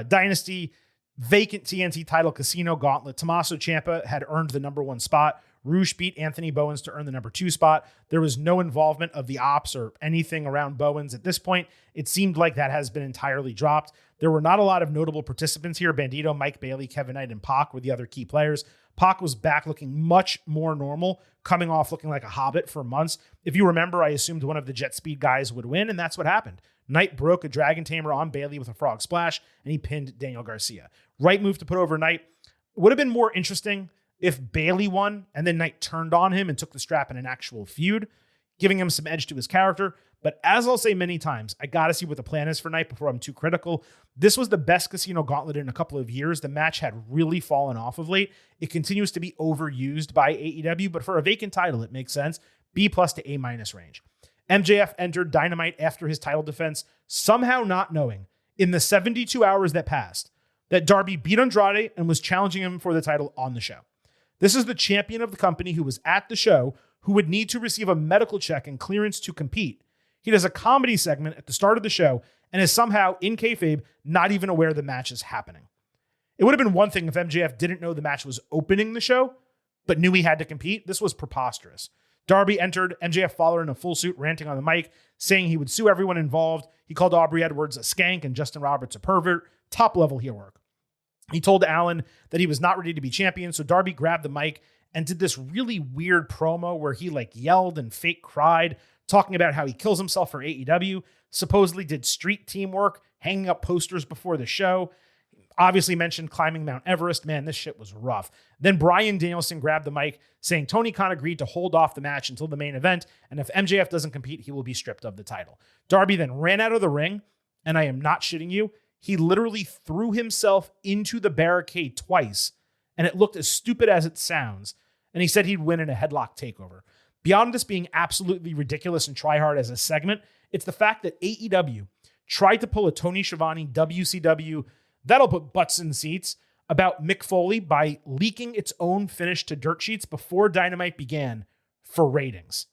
Dynasty, vacant TNT title casino gauntlet. Tommaso Ciampa had earned the number one spot. Rouge beat Anthony Bowens to earn the number 2 spot. There was no involvement of the ops or anything around Bowens at this point. It seemed like that has been entirely dropped. There were not a lot of notable participants here. Bandito, Mike Bailey, Kevin Knight, and Pac were the other key players. Pac was back looking much more normal, coming off looking like a hobbit for months. If you remember, I assumed one of the jet speed guys would win, and that's what happened. Knight broke a Dragon Tamer on Bailey with a frog splash, and he pinned Daniel Garcia. Right move to put over Knight. Would have been more interesting if Bailey won and then Knight turned on him and took the strap in an actual feud, giving him some edge to his character. But as I'll say many times, I got to see what the plan is for Knight before I'm too critical. This was the best casino gauntlet in a couple of years. The match had really fallen off of late. It continues to be overused by AEW, but for a vacant title, it makes sense. B+ to A- range. MJF entered Dynamite after his title defense, somehow not knowing in the 72 hours that passed that Darby beat Andrade and was challenging him for the title on the show. This is the champion of the company who was at the show, who would need to receive a medical check and clearance to compete. He does a comedy segment at the start of the show and is somehow, in kayfabe, not even aware the match is happening. It would have been one thing if MJF didn't know the match was opening the show, but knew he had to compete. This was preposterous. Darby entered, MJF followed in a full suit, ranting on the mic, saying he would sue everyone involved. He called Aubrey Edwards a skank and Justin Roberts a pervert. Top-level heel work. He told Allin that he was not ready to be champion, so Darby grabbed the mic and did this really weird promo where he yelled and fake cried, talking about how he kills himself for AEW, supposedly did street teamwork, hanging up posters before the show, obviously mentioned climbing Mount Everest. Man, this shit was rough. Then Bryan Danielson grabbed the mic, saying Tony Khan agreed to hold off the match until the main event, and if MJF doesn't compete, he will be stripped of the title. Darby then ran out of the ring, and I am not shitting you, he literally threw himself into the barricade twice, and it looked as stupid as it sounds, and he said he'd win in a headlock takeover. Beyond this being absolutely ridiculous and try-hard as a segment, it's the fact that AEW tried to pull a Tony Schiavone WCW, that'll put butts in seats, about Mick Foley by leaking its own finish to dirt sheets before Dynamite began for ratings.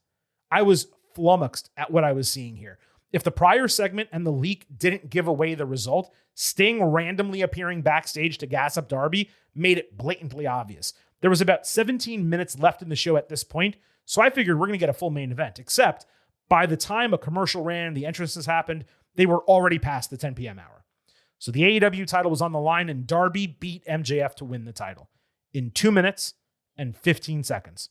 I was flummoxed at what I was seeing here. If the prior segment and the leak didn't give away the result, Sting randomly appearing backstage to gas up Darby made it blatantly obvious. There was about 17 minutes left in the show at this point, so I figured we're going to get a full main event, except by the time a commercial ran, the entrances happened, they were already past the 10 p.m. hour. So the AEW title was on the line, and Darby beat MJF to win the title in 2 minutes and 15 seconds.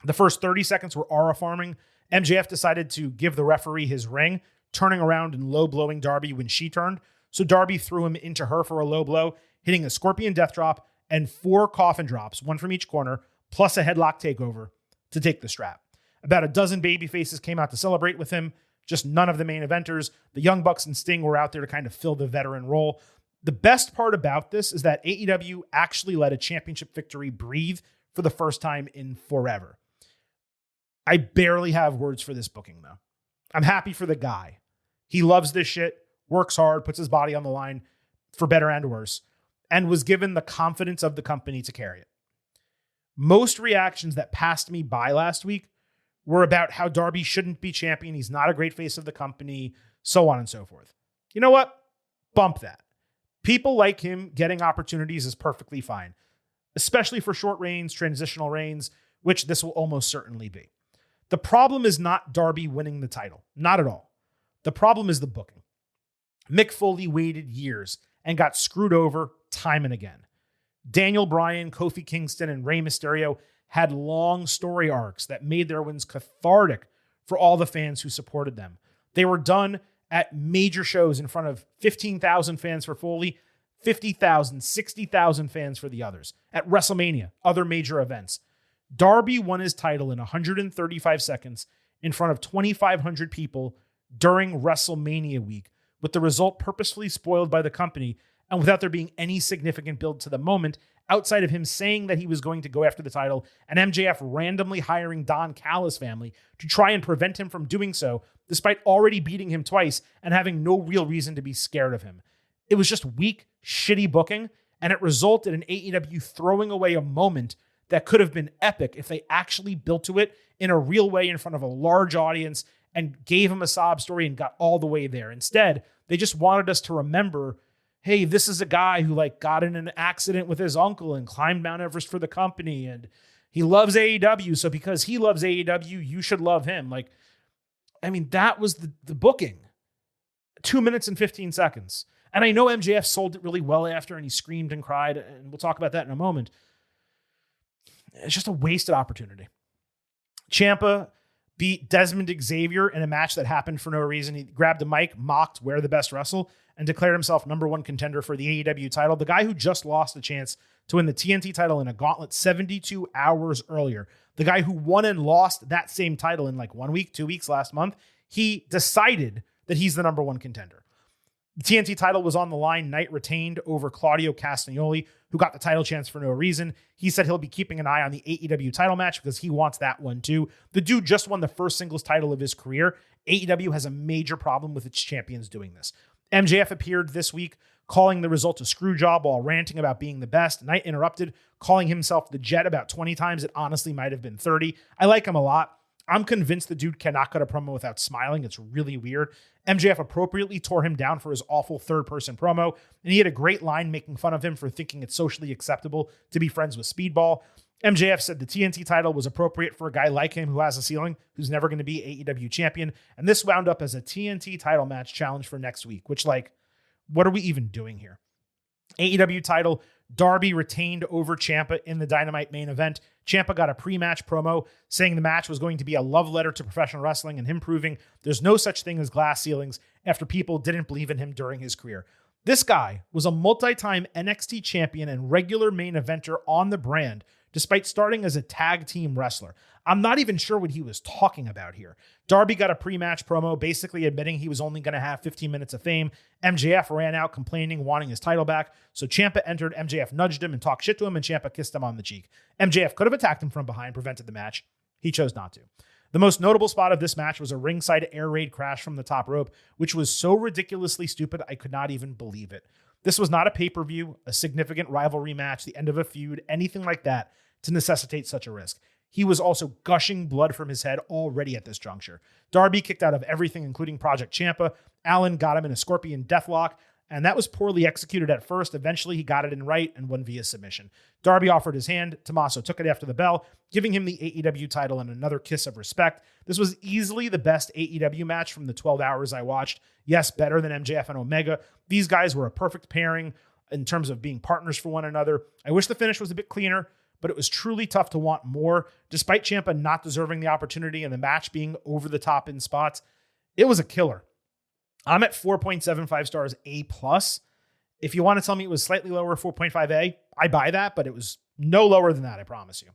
The first 30 seconds were aura farming. MJF decided to give the referee his ring, turning around and low-blowing Darby when she turned. So Darby threw him into her for a low blow, hitting a scorpion death drop and 4 coffin drops, one from each corner, plus a headlock takeover to take the strap. About a dozen babyfaces came out to celebrate with him, just none of the main eventers. The Young Bucks and Sting were out there to kind of fill the veteran role. The best part about this is that AEW actually let a championship victory breathe for the first time in forever. I barely have words for this booking, though. I'm happy for the guy. He loves this shit, works hard, puts his body on the line for better and worse, and was given the confidence of the company to carry it. Most reactions that passed me by last week were about how Darby shouldn't be champion. He's not a great face of the company, so on and so forth. You know what? Bump that. People like him getting opportunities is perfectly fine, especially for short reigns, transitional reigns, which this will almost certainly be. The problem is not Darby winning the title. Not at all. The problem is the booking. Mick Foley waited years and got screwed over time and again. Daniel Bryan, Kofi Kingston, and Rey Mysterio had long story arcs that made their wins cathartic for all the fans who supported them. They were done at major shows in front of 15,000 fans for Foley, 50,000, 60,000 fans for the others. At WrestleMania, other major events. Darby won his title in 135 seconds in front of 2,500 people during WrestleMania week, with the result purposefully spoiled by the company and without there being any significant build to the moment outside of him saying that he was going to go after the title and MJF randomly hiring Don Callis' family to try and prevent him from doing so, despite already beating him twice and having no real reason to be scared of him. It was just weak, shitty booking, and it resulted in AEW throwing away a moment that could have been epic if they actually built to it in a real way in front of a large audience and gave him a sob story and got all the way there. Instead, they just wanted us to remember, hey, this is a guy who got in an accident with his uncle and climbed Mount Everest for the company, and he loves AEW, so because he loves AEW, you should love him. That was the booking. 2 minutes and 15 seconds. And I know MJF sold it really well after, and he screamed and cried, and we'll talk about that in a moment. It's just a wasted opportunity. Ciampa beat Desmond Xavier in a match that happened for no reason. He grabbed a mic, mocked Where the Best Wrestle, and declared himself number one contender for the AEW title. The guy who just lost the chance to win the TNT title in a gauntlet 72 hours earlier. The guy who won and lost that same title in 1 week, 2 weeks last month. He decided that he's the number one contender. The TNT title was on the line. Knight retained over Claudio Castagnoli, who got the title chance for no reason. He said he'll be keeping an eye on the AEW title match because he wants that one too. The dude just won the first singles title of his career. AEW has a major problem with its champions doing this. MJF appeared this week calling the result a screw job while ranting about being the best. Knight interrupted, calling himself the Jet about 20 times. It honestly might have been 30. I like him a lot. I'm convinced the dude cannot cut a promo without smiling. It's really weird. MJF appropriately tore him down for his awful third-person promo, and he had a great line making fun of him for thinking it's socially acceptable to be friends with Speedball. MJF said the TNT title was appropriate for a guy like him who has a ceiling, who's never going to be AEW champion, and this wound up as a TNT title match challenge for next week, which, what are we even doing here? AEW title, Darby retained over Ciampa in the Dynamite main event. Ciampa got a pre-match promo saying the match was going to be a love letter to professional wrestling and him proving there's no such thing as glass ceilings after people didn't believe in him during his career. This guy was a multi-time NXT champion and regular main eventer on the brand, despite starting as a tag team wrestler. I'm not even sure what he was talking about here. Darby got a pre-match promo basically admitting he was only going to have 15 minutes of fame. MJF ran out complaining, wanting his title back. So Ciampa entered, MJF nudged him and talked shit to him, and Ciampa kissed him on the cheek. MJF could have attacked him from behind, prevented the match. He chose not to. The most notable spot of this match was a ringside air raid crash from the top rope, which was so ridiculously stupid I could not even believe it. This was not a pay-per-view, a significant rivalry match, the end of a feud, anything like that to necessitate such a risk. He was also gushing blood from his head already at this juncture. Darby kicked out of everything, including Project Ciampa. Allin got him in a Scorpion Deathlock, and that was poorly executed at first. Eventually, he got it in right and won via submission. Darby offered his hand. Tommaso took it after the bell, giving him the AEW title and another kiss of respect. This was easily the best AEW match from the 12 hours I watched. Yes, better than MJF and Omega. These guys were a perfect pairing in terms of being partners for one another. I wish the finish was a bit cleaner, but it was truly tough to want more. Despite Ciampa not deserving the opportunity and the match being over the top in spots, it was a killer. I'm at 4.75 stars A+. If you want to tell me it was slightly lower, 4.5A, I buy that, but it was no lower than that, I promise you.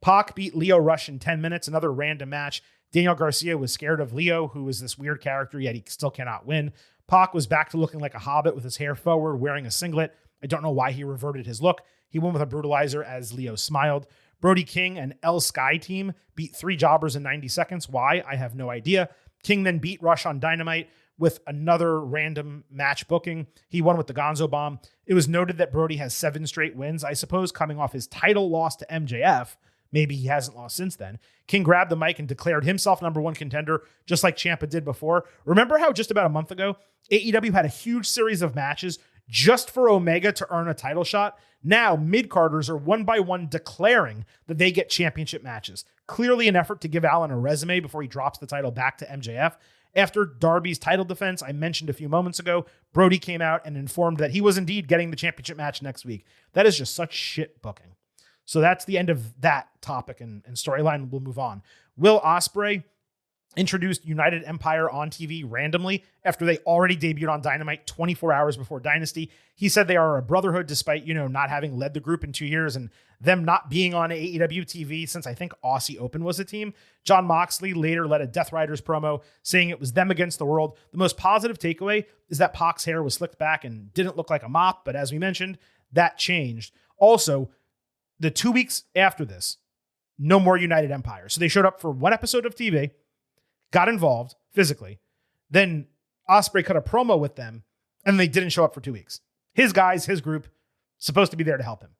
Pac beat Lio Rush in 10 minutes, another random match. Daniel Garcia was scared of Lio, who was this weird character, yet he still cannot win. Pac was back to looking like a hobbit with his hair forward, wearing a singlet. I don't know why he reverted his look. He won with a brutalizer as Leo smiled. Brody King and El Sky team beat 3 jobbers in 90 seconds. Why? I have no idea. King then beat Rush on Dynamite with another random match booking. He won with the Gonzo Bomb. It was noted that Brody has 7 straight wins, I suppose, coming off his title loss to MJF. Maybe he hasn't lost since then. King grabbed the mic and declared himself number 1 contender, just like Ciampa did before. Remember how just about a month ago, AEW had a huge series of matches just for Omega to earn a title shot? Now, mid-carders are one by one declaring that they get championship matches. Clearly an effort to give Allin a resume before he drops the title back to MJF. After Darby's title defense, I mentioned a few moments ago, Brody came out and informed that he was indeed getting the championship match next week. That is just such shit booking. So that's the end of that topic and storyline. We'll move on. Will Ospreay introduced United Empire on TV randomly after they already debuted on Dynamite 24 hours before Dynasty. He said they are a brotherhood despite, not having led the group in 2 years and them not being on AEW TV since I think Aussie Open was a team. Jon Moxley later led a Death Riders promo saying it was them against the world. The most positive takeaway is that Pac's hair was slicked back and didn't look like a mop, but as we mentioned, that changed. Also, the 2 weeks after this, no more United Empire. So they showed up for 1 episode of TV, got involved physically. Then Ospreay cut a promo with them, and they didn't show up for 2 weeks. His guys, his group, supposed to be there to help him.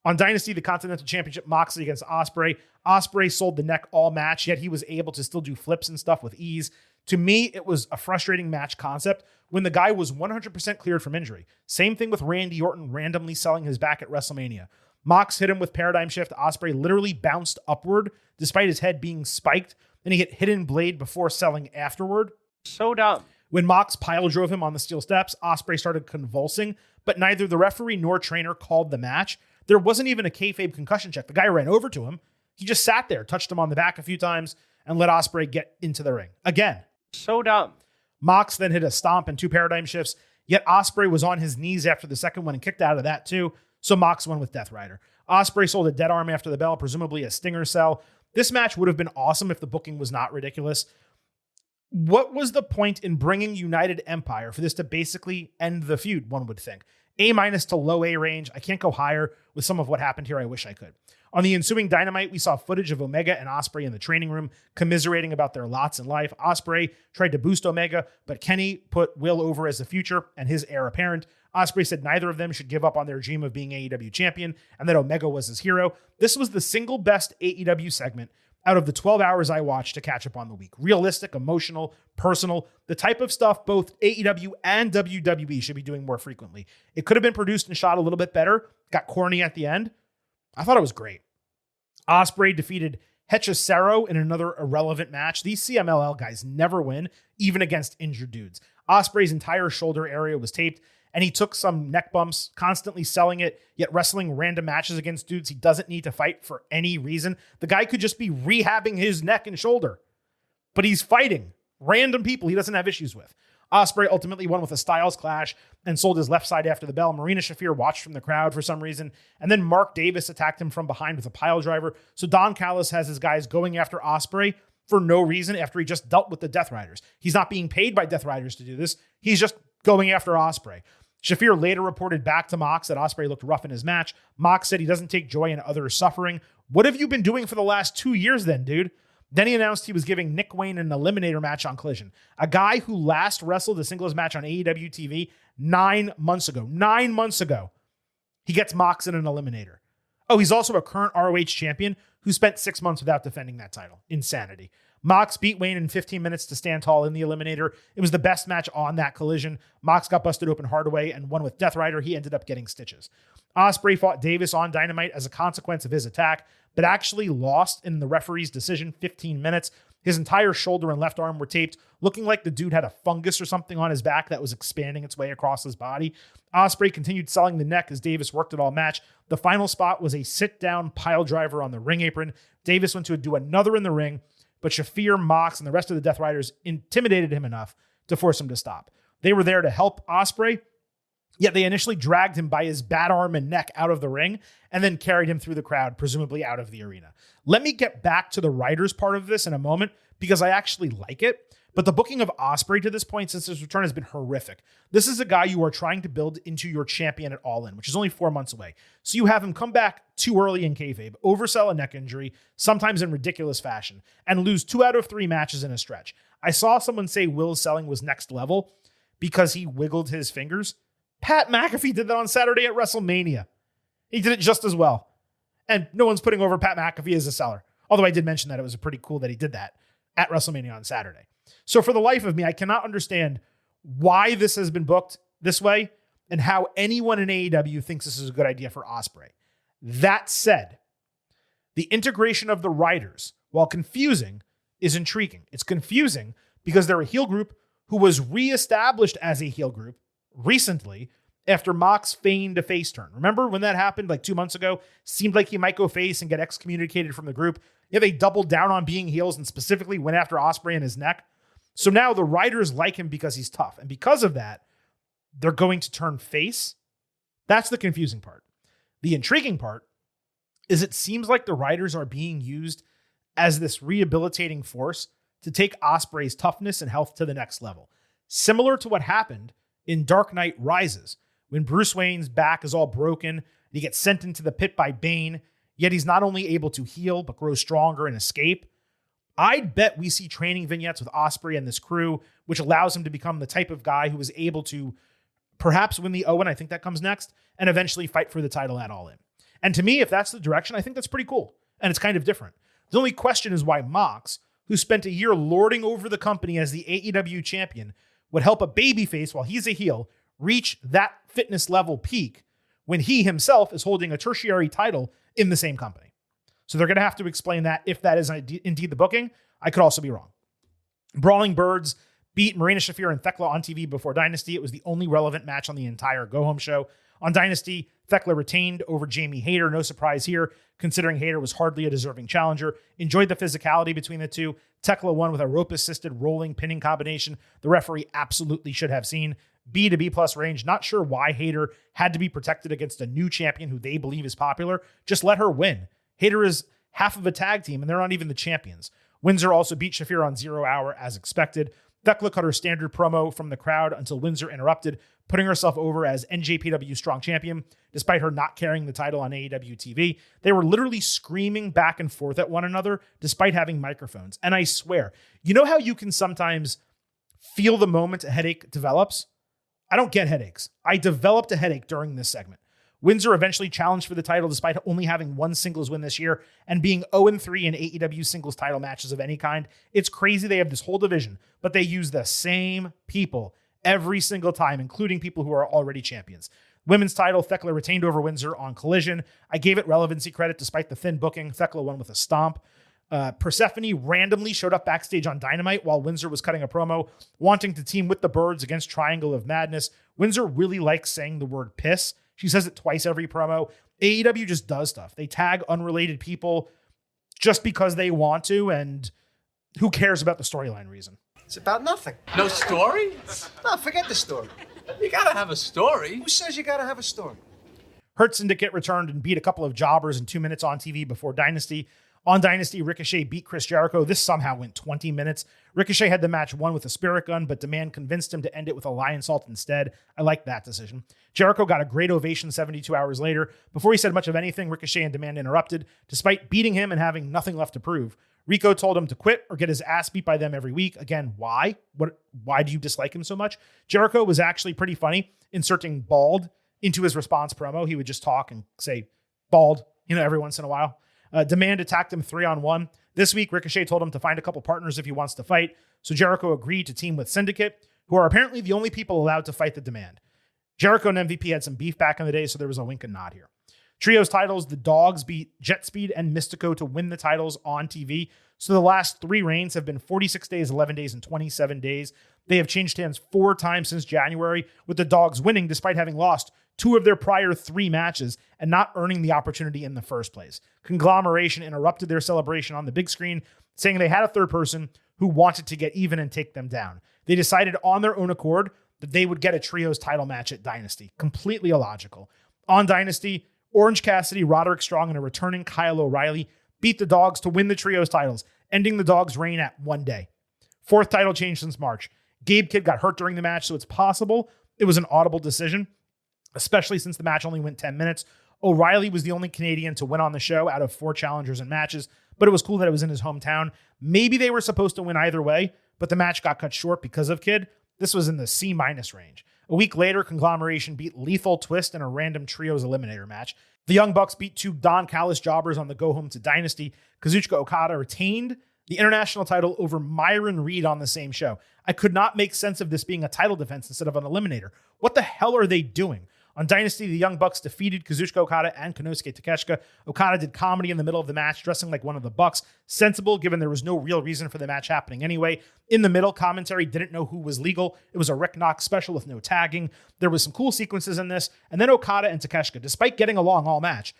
On Dynasty, the Continental Championship, Moxley against Ospreay. Ospreay sold the neck all match, yet he was able to still do flips and stuff with ease. To me, it was a frustrating match concept when the guy was 100% cleared from injury. Same thing with Randy Orton randomly selling his back at WrestleMania. Mox hit him with Paradigm Shift. Ospreay literally bounced upward despite his head being spiked. Then he hit Hidden Blade before selling afterward. So dumb. When Mox pile drove him on the steel steps, Ospreay started convulsing, but neither the referee nor trainer called the match. There wasn't even a kayfabe concussion check. The guy ran over to him. He just sat there, touched him on the back a few times, and let Ospreay get into the ring. Again. So dumb. Mox then hit a stomp and 2 paradigm shifts, yet Ospreay was on his knees after the second one and kicked out of that too, so Mox won with Death Rider. Ospreay sold a dead arm after the bell, presumably a stinger cell. This match would have been awesome if the booking was not ridiculous. What was the point in bringing United Empire for this to basically end the feud, one would think? A- to low A range. I can't go higher with some of what happened here. I wish I could. On the ensuing Dynamite, we saw footage of Omega and Ospreay in the training room commiserating about their lots in life. Ospreay tried to boost Omega, but Kenny put Will over as the future and his heir apparent. Ospreay said neither of them should give up on their dream of being AEW champion and that Omega was his hero. This was the single best AEW segment out of the 12 hours I watched to catch up on the week. Realistic, emotional, personal, the type of stuff both AEW and WWE should be doing more frequently. It could have been produced and shot a little bit better. Got corny at the end. I thought it was great. Ospreay defeated Hechicero in another irrelevant match. These CMLL guys never win, even against injured dudes. Ospreay's entire shoulder area was taped, and he took some neck bumps, constantly selling it, yet wrestling random matches against dudes he doesn't need to fight for any reason. The guy could just be rehabbing his neck and shoulder, but he's fighting random people he doesn't have issues with. Ospreay ultimately won with a Styles Clash and sold his left side after the bell. Marina Shafir watched from the crowd for some reason, and then Mark Davis attacked him from behind with a pile driver. So Don Callis has his guys going after Ospreay for no reason after he just dealt with the Death Riders. He's not being paid by Death Riders to do this. He's just going after Ospreay. Shafir later reported back to Mox that Ospreay looked rough in his match. Mox said he doesn't take joy in others' suffering. What have you been doing for the last 2 years then, dude? Then he announced he was giving Nick Wayne an eliminator match on Collision. A guy who last wrestled a singles match on AEW TV 9 months ago. 9 months ago. He gets Mox in an eliminator. Oh, he's also a current ROH champion who spent 6 months without defending that title. Insanity. Mox beat Wayne in 15 minutes to stand tall in the eliminator. It was the best match on that Collision. Mox got busted open hard away and won with Death Rider. He ended up getting stitches. Ospreay fought Davis on Dynamite as a consequence of his attack, but actually lost in the referee's decision 15 minutes. His entire shoulder and left arm were taped, looking like the dude had a fungus or something on his back that was expanding its way across his body. Ospreay continued selling the neck as Davis worked it all match. The final spot was a sit-down pile driver on the ring apron. Davis went to do another in the ring, but Shafir, Mox, and the rest of the Death Riders intimidated him enough to force him to stop. They were there to help Ospreay, yet they initially dragged him by his bat arm and neck out of the ring and then carried him through the crowd, presumably out of the arena. Let me get back to the writers part of this in a moment because I actually like it. But the booking of Ospreay to this point since his return has been horrific. This is a guy you are trying to build into your champion at All In, which is only 4 months away. So you have him come back too early in kayfabe, oversell a neck injury, sometimes in ridiculous fashion, and lose 2 out of 3 matches in a stretch. I saw someone say Will's selling was next level because he wiggled his fingers. Pat McAfee did that on Saturday at WrestleMania. He did it just as well. And no one's putting over Pat McAfee as a seller. Although I did mention that it was pretty cool that he did that at WrestleMania on Saturday. So for the life of me, I cannot understand why this has been booked this way and how anyone in AEW thinks this is a good idea for Ospreay. That said, the integration of the writers, while confusing, is intriguing. It's confusing because they're a heel group who was reestablished as a heel group recently after Mox feigned a face turn. Remember when that happened like 2 months ago? Seemed like he might go face and get excommunicated from the group. Yeah, they doubled down on being heels and specifically went after Ospreay in his neck. So now the writers like him because he's tough. And because of that, they're going to turn face. That's the confusing part. The intriguing part is it seems like the writers are being used as this rehabilitating force to take Ospreay's toughness and health to the next level. Similar to what happened in Dark Knight Rises, when Bruce Wayne's back is all broken, and he gets sent into the pit by Bane, yet he's not only able to heal, but grow stronger and escape. I'd bet we see training vignettes with Ospreay and this crew, which allows him to become the type of guy who is able to perhaps win the Owen, I think that comes next, and eventually fight for the title at All In. And to me, if that's the direction, I think that's pretty cool. And it's kind of different. The only question is why Mox, who spent a year lording over the company as the AEW champion, would help a babyface while he's a heel reach that fitness level peak when he himself is holding a tertiary title in the same company. So they're going to have to explain that if that is indeed the booking. I could also be wrong. Brawling Birds beat Marina Shafir and Thekla on TV before Dynasty. It was the only relevant match on the entire go-home show. On Dynasty, Thekla retained over Jamie Hayter. No surprise here, considering Hayter was hardly a deserving challenger. Enjoyed the physicality between the two. Thekla won with a rope-assisted rolling pinning combination the referee absolutely should have seen. B to B plus range. Not sure why Hayter had to be protected against a new champion who they believe is popular. Just let her win. Hayter is half of a tag team, and they're not even the champions. Windsor also beat Shafir on 0 Hour as expected. Thekla cut her standard promo from the crowd until Windsor interrupted, putting herself over as NJPW Strong Champion, despite her not carrying the title on AEW TV. They were literally screaming back and forth at one another, despite having microphones. And I swear, you know how you can sometimes feel the moment a headache develops? I don't get headaches. I developed a headache during this segment. Windsor eventually challenged for the title despite only having one singles win this year and being 0-3 in AEW singles title matches of any kind. It's crazy they have this whole division, but they use the same people every single time, including people who are already champions. Women's title, Thekla retained over Windsor on Collision. I gave it relevancy credit despite the thin booking. Thekla won with a stomp. Persephone randomly showed up backstage on Dynamite while Windsor was cutting a promo, wanting to team with the Birds against Triangle of Madness. Windsor really likes saying the word piss. She says it twice every promo. AEW just does stuff. They tag unrelated people just because they want to, and who cares about the storyline reason? It's about nothing. No story? No, forget the story. You gotta have a story. Who says you gotta have a story? Hurt Syndicate returned and beat a couple of jobbers in 2 minutes on TV before Dynasty. On Dynasty, Ricochet beat Chris Jericho. This somehow went 20 minutes. Ricochet had the match won with a spirit gun, but Demand convinced him to end it with a lion salt instead. I like that decision. Jericho got a great ovation 72 hours later. Before he said much of anything, Ricochet and Demand interrupted. Despite beating him and having nothing left to prove, Rico told him to quit or get his ass beat by them every week. Again, why? Why do you dislike him so much? Jericho was actually pretty funny, inserting bald into his response promo. He would just talk and say bald, every once in a while. Demand attacked him 3-on-1. This week, Ricochet told him to find a couple partners if he wants to fight. So Jericho agreed to team with Syndicate, who are apparently the only people allowed to fight the Demand. Jericho and MVP had some beef back in the day, so there was a wink and nod here. Trios titles, the Dogs beat Jet Speed and Mystico to win the titles on TV. So the last 3 reigns have been 46 days, 11 days, and 27 days. They have changed hands 4 times since January, with the Dogs winning despite having lost 2 of their prior 3 matches and not earning the opportunity in the first place. Conglomeration interrupted their celebration on the big screen, saying they had a third person who wanted to get even and take them down. They decided on their own accord that they would get a trios title match at Dynasty. Completely illogical. On Dynasty, Orange Cassidy, Roderick Strong, and a returning Kyle O'Reilly beat the Dogs to win the trios titles, ending the Dogs' reign at 1 day. Fourth title change since March. Gabe Kidd got hurt during the match, so it's possible it was an audible decision, especially since the match only went 10 minutes. O'Reilly was the only Canadian to win on the show out of 4 challengers and matches, but it was cool that it was in his hometown. Maybe they were supposed to win either way, but the match got cut short because of Kidd. This was in the C- range. A week later, Conglomeration beat Lethal Twist in a random trios eliminator match. The Young Bucks beat 2 Don Callis jobbers on the go home to Dynasty. Kazuchika Okada retained the international title over Myron Reed on the same show. I could not make sense of this being a title defense instead of an eliminator. What the hell are they doing? On Dynasty, the Young Bucks defeated Kazuchika Okada and Konosuke Takeshita. Okada did comedy in the middle of the match, dressing like one of the Bucks. Sensible, given there was no real reason for the match happening anyway. In the middle, commentary didn't know who was legal. It was a Rick Knox special with no tagging. There was some cool sequences in this. And then Okada and Takeshita, despite getting along all match,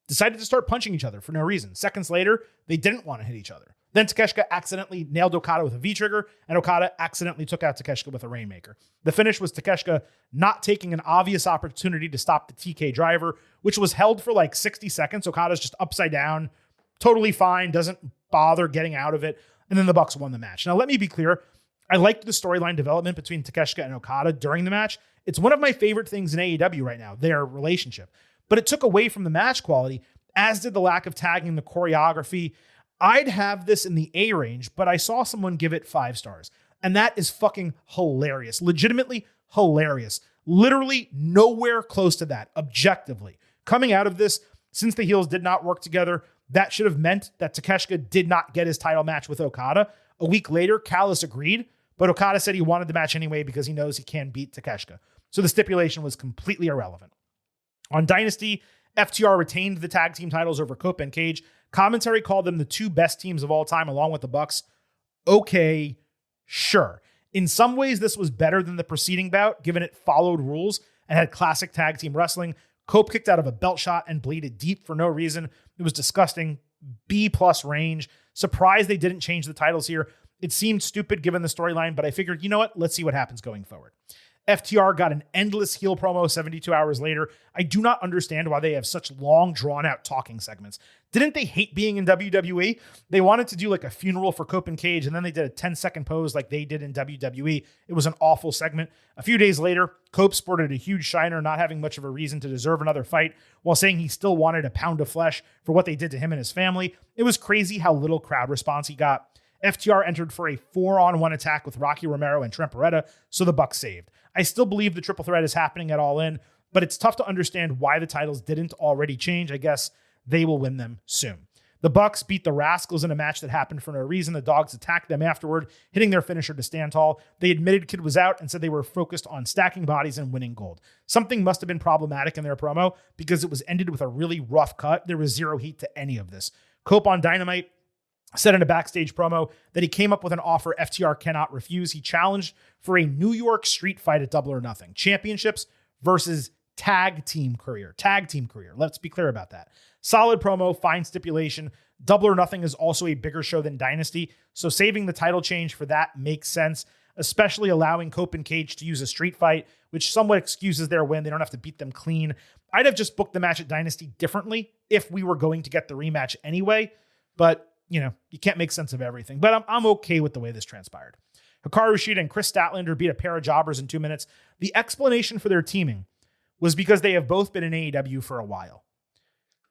decided to start punching each other for no reason. Seconds later, they didn't want to hit each other. Then Takeshita accidentally nailed Okada with a V-trigger, and Okada accidentally took out Takeshita with a Rainmaker. The finish was Takeshita not taking an obvious opportunity to stop the TK driver, which was held for like 60 seconds. Okada's just upside down, totally fine, doesn't bother getting out of it, and then the Bucks won the match. Now, let me be clear. I liked the storyline development between Takeshita and Okada during the match. It's one of my favorite things in AEW right now, their relationship. But it took away from the match quality, as did the lack of tagging, the choreography. I'd have this in the A range, but I saw someone give it 5 stars. And that is fucking hilarious. Legitimately hilarious. Literally nowhere close to that, objectively. Coming out of this, since the heels did not work together, that should have meant that Takeshita did not get his title match with Okada. A week later, Callis agreed, but Okada said he wanted the match anyway because he knows he can beat Takeshita. So the stipulation was completely irrelevant. On Dynasty, FTR retained the tag team titles over Cope and Cage. Commentary called them the 2 best teams of all time, along with the Bucks. Okay, sure. In some ways, this was better than the preceding bout, given it followed rules and had classic tag team wrestling. Cope kicked out of a belt shot and bleeded deep for no reason. It was disgusting. B+ range. Surprised they didn't change the titles here. It seemed stupid given the storyline, but I figured, you know what? Let's see what happens going forward. FTR got an endless heel promo 72 hours later. I do not understand why they have such long, drawn-out talking segments. Didn't they hate being in WWE? They wanted to do like a funeral for Cope and Cage, and then they did a 10-second pose like they did in WWE. It was an awful segment. A few days later, Cope sported a huge shiner, not having much of a reason to deserve another fight, while saying he still wanted a pound of flesh for what they did to him and his family. It was crazy how little crowd response he got. FTR entered for a 4-on-1 attack with Rocky Romero and Trent Beretta, so the Bucks saved. I still believe the triple threat is happening at All In, but it's tough to understand why the titles didn't already change. I guess they will win them soon. The Bucks beat the Rascals in a match that happened for no reason. The Dogs attacked them afterward, hitting their finisher to stand tall. They admitted Kidd was out and said they were focused on stacking bodies and winning gold. Something must have been problematic in their promo because it was ended with a really rough cut. There was zero heat to any of this. Cope on Dynamite said in a backstage promo that he came up with an offer FTR cannot refuse. He challenged for a New York street fight at Double or Nothing. Championships versus tag team career. Tag team career. Let's be clear about that. Solid promo, fine stipulation. Double or Nothing is also a bigger show than Dynasty, so saving the title change for that makes sense, especially allowing Cope and Cage to use a street fight, which somewhat excuses their win. They don't have to beat them clean. I'd have just booked the match at Dynasty differently if we were going to get the rematch anyway, but you know, you can't make sense of everything, but I'm okay with the way this transpired. Hikaru Shida and Chris Statlander beat a pair of jobbers in 2 minutes. The explanation for their teaming was because they have both been in AEW for a while.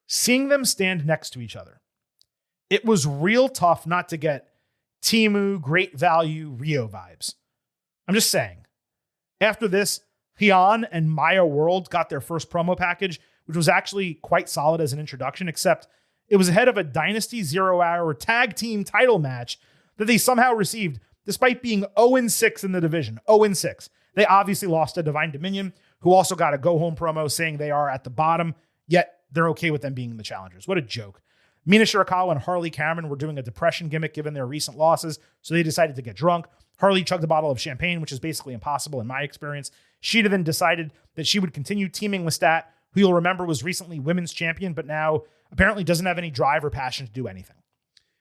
Seeing them stand next to each other, it was real tough not to get Timu, Great Value, Rio vibes. I'm just saying. After this, Hyun and Maya World got their first promo package, which was actually quite solid as an introduction, except it was ahead of a Dynasty 0-hour tag team title match that they somehow received despite being 0-6 in the division. 0-6. They obviously lost to Divine Dominion, who also got a go-home promo saying they are at the bottom, yet they're okay with them being the challengers. What a joke. Mina Shirakawa and Harley Cameron were doing a depression gimmick given their recent losses, so they decided to get drunk. Harley chugged a bottle of champagne, which is basically impossible in my experience. Sheeta then decided that she would continue teaming with Stat, who you'll remember was recently women's champion, but now apparently doesn't have any drive or passion to do anything.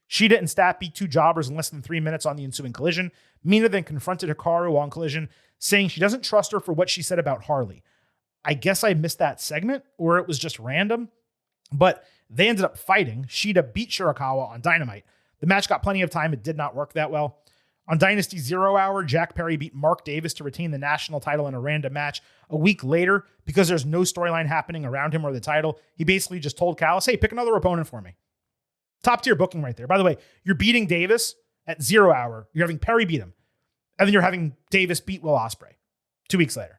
Sheeta and Stat beat 2 jobbers in less than 3 minutes on the ensuing collision. Mina then confronted Hikaru on collision, saying she doesn't trust her for what she said about Harley. I guess I missed that segment, or it was just random, but they ended up fighting. Sheeta beat Shirakawa on Dynamite. The match got plenty of time. It did not work that well. On Dynasty 0 Hour, Jack Perry beat Mark Davis to retain the national title in a random match. A week later, because there's no storyline happening around him or the title, he basically just told Callis, hey, pick another opponent for me. Top tier booking right there. By the way, you're beating Davis at 0 Hour. You're having Perry beat him. And then you're having Davis beat Will Ospreay 2 weeks later.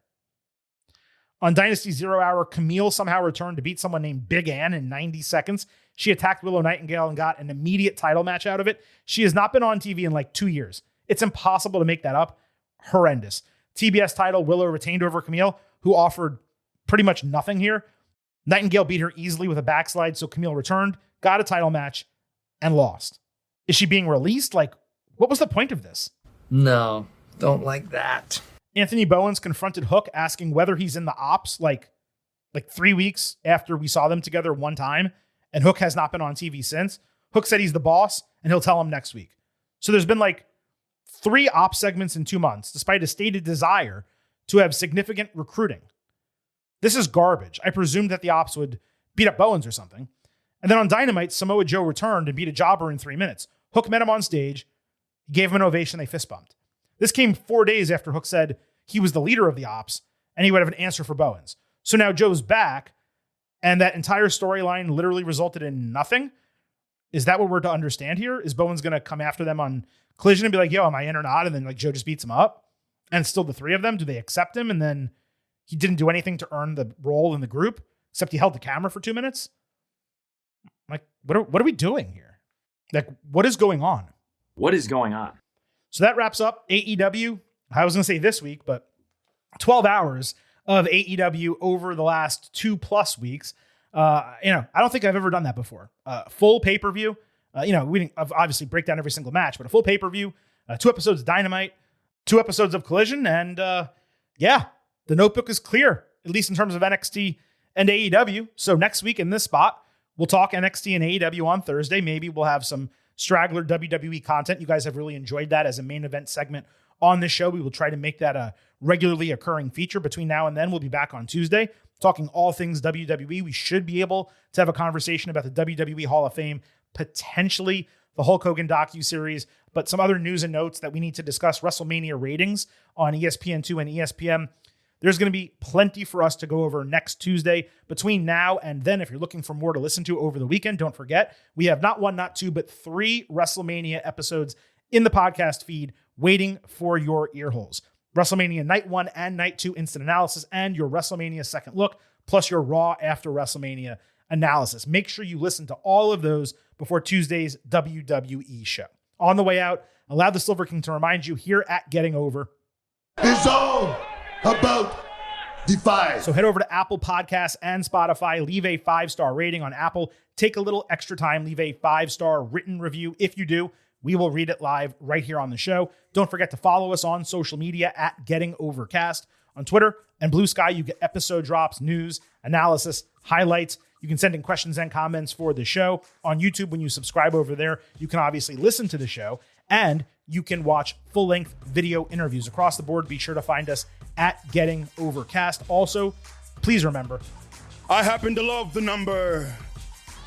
On Dynasty 0 Hour, Camille somehow returned to beat someone named Big Ann in 90 seconds. She attacked Willow Nightingale and got an immediate title match out of it. She has not been on TV in like 2 years. It's impossible to make that up. Horrendous. TBS title, Willow retained over Camille, who offered pretty much nothing here. Nightingale beat her easily with a backslide, so Camille returned, got a title match, and lost. Is she being released? Like, what was the point of this? No, don't like that. Anthony Bowens confronted Hook, asking whether he's in the ops like 3 weeks after we saw them together one time, and Hook has not been on TV since. Hook said he's the boss, and he'll tell him next week. So there's been like 3 ops segments in 2 months, despite a stated desire to have significant recruiting. This is garbage. I presumed that the ops would beat up Bowens or something. And then on Dynamite, Samoa Joe returned and beat a jobber in 3 minutes. Hook met him on stage. He gave him an ovation. They fist bumped. This came 4 days after Hook said he was the leader of the ops and he would have an answer for Bowens. So now Joe's back, and that entire storyline literally resulted in nothing. Is that what we're to understand here? Is Bowens going to come after them on Collision and be like, yo, am I in or not? And then like Joe just beats him up. And it's still the 3 of them. Do they accept him? And then he didn't do anything to earn the role in the group, except he held the camera for 2 minutes. Like, what are we doing here? Like, what is going on? What is going on? So that wraps up AEW. I was going to say this week, but 12 hours of AEW over the last 2+ weeks. I don't think I've ever done that before. Full pay-per-view. We didn't obviously break down every single match, but a full pay-per-view, 2 episodes of Dynamite, 2 episodes of Collision, and the notebook is clear, at least in terms of NXT and AEW. So next week in this spot, we'll talk NXT and AEW on Thursday. Maybe we'll have some straggler WWE content. You guys have really enjoyed that as a main event segment on this show. We will try to make that a regularly occurring feature. Between now and then, we'll be back on Tuesday talking all things WWE. We should be able to have a conversation about the WWE Hall of Fame, potentially the Hulk Hogan docuseries, but some other news and notes that we need to discuss. WrestleMania ratings on ESPN2 and ESPN. There's going to be plenty for us to go over next Tuesday. Between now and then, if you're looking for more to listen to over the weekend, don't forget, we have not 1, not 2, but 3 WrestleMania episodes in the podcast feed waiting for your ear holes. WrestleMania Night 1 and Night 2 instant analysis, and your WrestleMania second look, plus your Raw after WrestleMania analysis. Make sure you listen to all of those before Tuesday's WWE show. On the way out, allow the Silver King to remind you here at Getting Over. It's all about Defy. So head over to Apple Podcasts and Spotify. Leave a 5-star rating on Apple. Take a little extra time. Leave a 5-star written review. If you do, we will read it live right here on the show. Don't forget to follow us on social media at Getting Overcast. On Twitter and Blue Sky, you get episode drops, news, analysis, highlights. You can send in questions and comments for the show. On YouTube, when you subscribe over there, you can obviously listen to the show, and you can watch full-length video interviews across the board. Be sure to find us at Getting Overcast. Also, please remember, I happen to love the number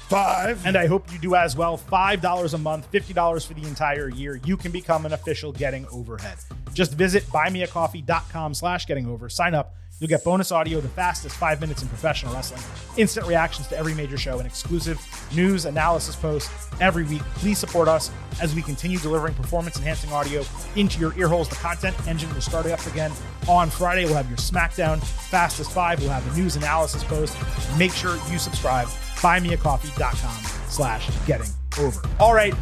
5. and I hope you do as well, $5 a month, $50 for the entire year. You can become an official Getting Overhead. Just visit buymeacoffee.com/gettingover. Sign up. You'll get bonus audio, the fastest 5 minutes in professional wrestling, instant reactions to every major show, and exclusive news analysis posts every week. Please support us as we continue delivering performance-enhancing audio into your ear holes. The content engine will start up again on Friday. We'll have your SmackDown Fastest 5. We'll have a news analysis post. Make sure you subscribe. buymeacoffee.com/gettingover. All right,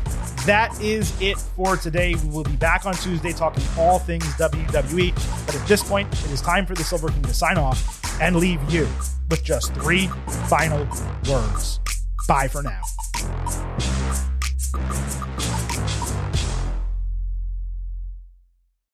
that is it for today. We will be back on Tuesday talking all things WWE. But at this point, it is time for the Silver King to sign off and leave you with just 3 final words. Bye for now.